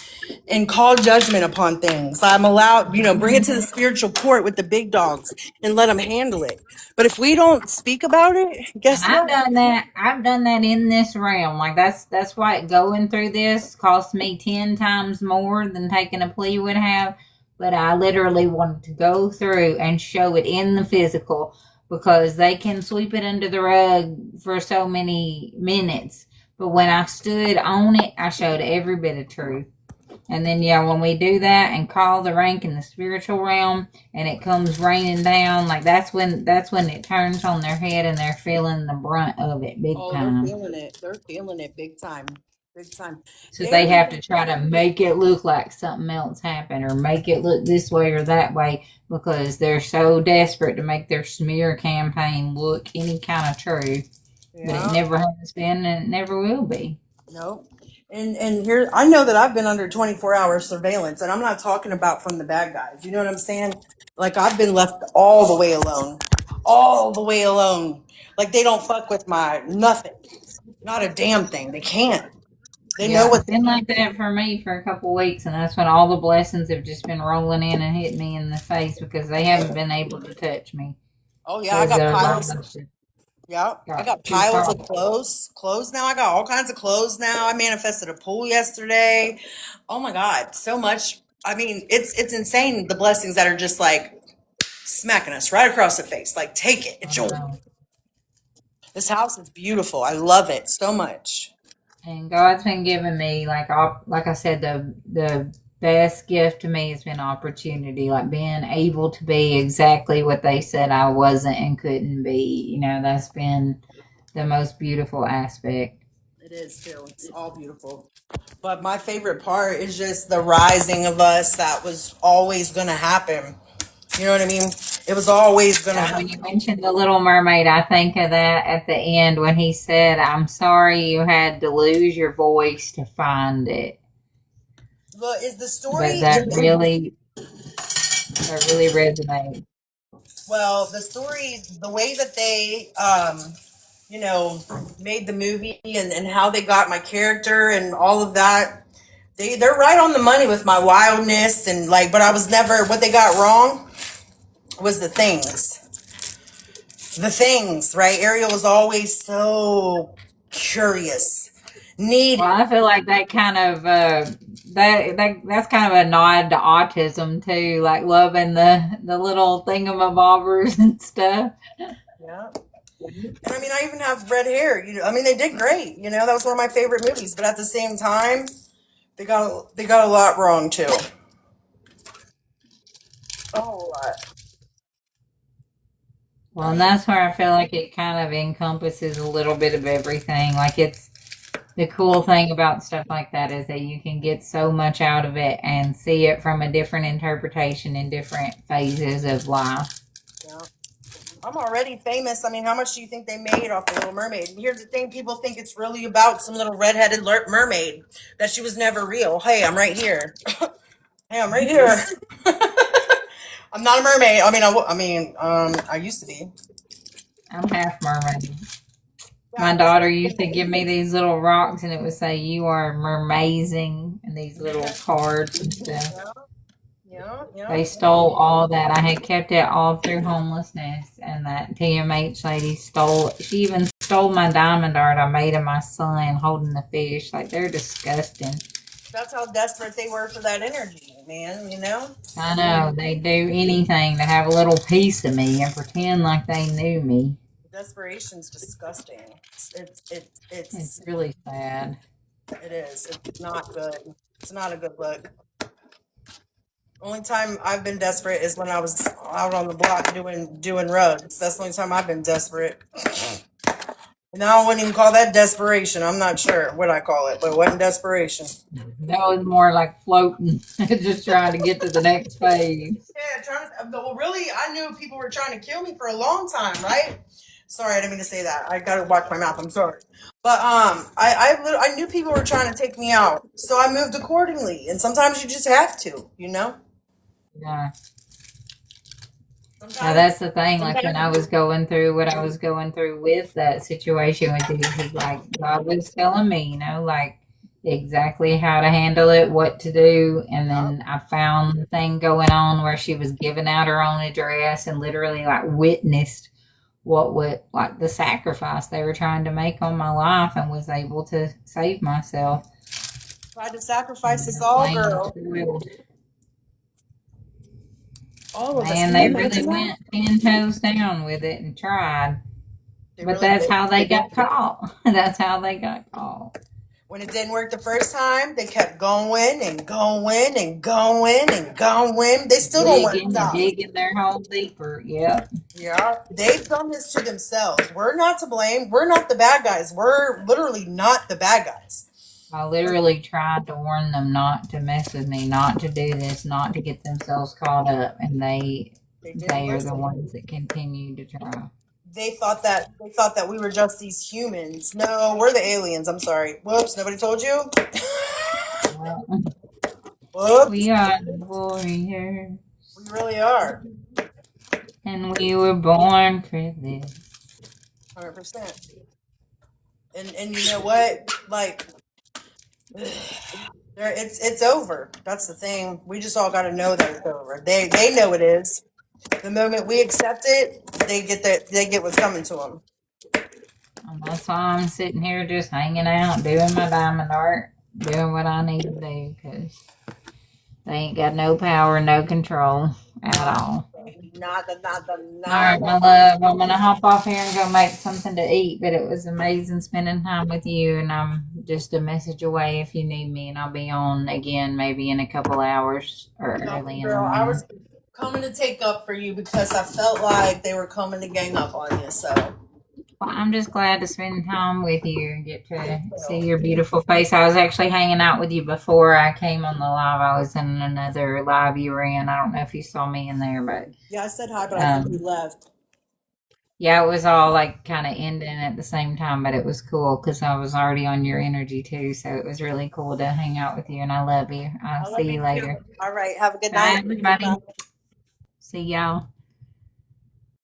and call judgment upon things. I'm allowed, bring it to the spiritual court with the big dogs and let them handle it. But if we don't speak about it,
and
guess
I've
what?
done that. I've done that in this realm. Like that's why going through this cost me 10 times more than taking a plea would have. But I literally wanted to go through and show it in the physical because they can sweep it under the rug for so many minutes. But when I stood on it, I showed every bit of truth. And then, yeah, when we do that and call the rank in the spiritual realm and it comes raining down, like that's when it turns on their head and they're feeling the brunt of it big
Oh, they're
time.
feeling it. They're feeling it big time. Big time.
So
They
they
don't
have
even,
to try to make it look like something else happened or make it look this way or that way because they're so desperate to make their smear campaign look any kind of true. But it
yeah.
never has been and it never will be.
No. And here I know that I've been under 24-hour surveillance, and I'm not talking about from the bad guys. You know what I'm saying? Like I've been left all the way alone. All the way alone. Like they don't fuck with my nothing. Not a damn thing. They can't. They know
Yeah,
what
it's been like that for me for a couple weeks, and that's when all the blessings have just been rolling in and hitting me in the face because they haven't been able to touch me
Oh yeah, I
because
got
their
piles.
lives just
Yeah, I
got
got
too
piles of
powerful.
clothes. Clothes now. I got all kinds of clothes now. I manifested a pool yesterday. Oh my God, so much. I mean, it's insane the blessings that are just like smacking us right across the face. Like, take it. It's
I
yours.
know.
This house is beautiful. I love it so much.
And God's been giving me like I said, the best gift to me has been opportunity, like being able to be exactly what they said I wasn't and couldn't be. You know, that's been the most beautiful aspect.
It is too. It's all beautiful. But my favorite part is just the rising of us that was always going to happen. You know what I mean? It was always going to
Yeah, when you
happen.
mentioned the Little Mermaid, I think of that at the end when he said, "I'm sorry you had to lose your voice to find it."
But is the
But
story
that really resonates.
well, the story, the way that they, you know, made the movie and how they got my character and all of that, they're right on the money with my wildness and like, but I was never, what they got wrong was the things. The things, right? Ariel was always so curious,
Well,
needy.
I feel like that kind of that's kind of a nod to autism too, like loving the little thingamabobbers and stuff.
Yeah. And I mean, I even have red hair. I mean, they did great. That was one of my favorite movies. But at the same time, they got a lot wrong too. A whole lot. I
Well, and
mean,
that's where I feel like it kind of encompasses a little bit of everything. Like it's the cool thing about stuff like that is that you can get so much out of it and see it from a different interpretation in different phases of life.
yeah. I'm already famous. I mean, how much do you think they made off the Little Mermaid? And here's the thing: people think it's really about some little redheaded mermaid, that she was never real. Hey, I'm right here. Hey, I'm right here. I'm not a mermaid. I used to be.
I'm half mermaid.
Yeah,
My
I'm just.
daughter used to give me these little rocks, and it would say, "You are mermazing," and these little cards and stuff.
Yeah, yeah, yeah.
They stole all that. I had kept it all through homelessness, and that TMH lady stole it. She even stole my diamond art I made of my son holding the fish. Like, they're disgusting.
That's how desperate they were for that energy, man.
I know. They do anything to have a little piece of me and pretend like they knew me.
Desperation's disgusting.
It's really sad.
It is. It's not good. It's not a good look. Only time I've been desperate is when I was out on the block doing rugs. That's the only time I've been desperate. And I wouldn't even call that desperation. I'm not sure what I call it, but it wasn't desperation.
That was more like floating, just trying to get to the next phase.
Yeah, well, really, I knew people were trying to kill me for a long time, right? Sorry, I didn't mean to say that. I gotta watch my mouth. I'm sorry, but I knew people were trying to take me out, so I moved accordingly. And sometimes you just have to, you know.
Yeah. Now
Sometimes,
that's the thing. Like when I
sometimes
was going through what I was going through with that situation with you, he's like God was telling me, you know, like exactly how to handle it, what to do, and then I found the thing going on where she was giving out her own address and literally like witnessed what would like the sacrifice they were trying to make on my life and was able to save myself.
tried to sacrifice us
And
all,
blame
girl.
the world.
All of us.
Man,
Can
they
you
really
imagine that?
went 10 toes down with it and tried.
They
But
really
that's
did.
how they got caught. That's how they got caught.
When it didn't work the first time, they kept going and going and going and going. They still don't want to
Digging and
stop.
digging their hole deeper. Yep.
Yeah, they've done this to themselves. We're not to blame. We're not the bad guys. We're literally not the bad guys.
I literally tried to warn them not to mess with me, not to do this, not to get themselves caught up, and
They didn't
they are the
listen.
ones that continue to try.
They thought that we were just these humans. No, we're the aliens. I'm sorry. Whoops, nobody told you.
Well,
Whoops,
we are the warriors,
we really are.
and we were born for this.
100%. And you know what? Like, it's over. That's the thing. We just all got to know that it's over. They know it is. The moment we accept it, they get what's coming to them.
And that's why I'm sitting here just hanging out, doing my diamond art, doing what I need to do, because they ain't got no power, no control at all.
Nada, nada,
All right, my love, I'm gonna hop off here and go make something to eat. But it was amazing spending time with you, and I'm just a message away if you need me, and I'll be on again maybe in a couple hours or early in the
Girl, I
morning.
was coming to take up for you because I felt like they were coming to gang up on you. So
Well, I'm just glad to spend time with you and get to see your beautiful face. I was actually hanging out with you before I came on the live. I was in another live you were in. I don't know if you saw me in there, but
yeah, I said hi, but I think you left.
yeah, it was all like kind of ending at the same time, but it was cool because I was already on your energy too. So it was really cool to hang out with you, and I love you. I'll see you later.
All right, have a good
Bye,
night.
everybody. See y'all.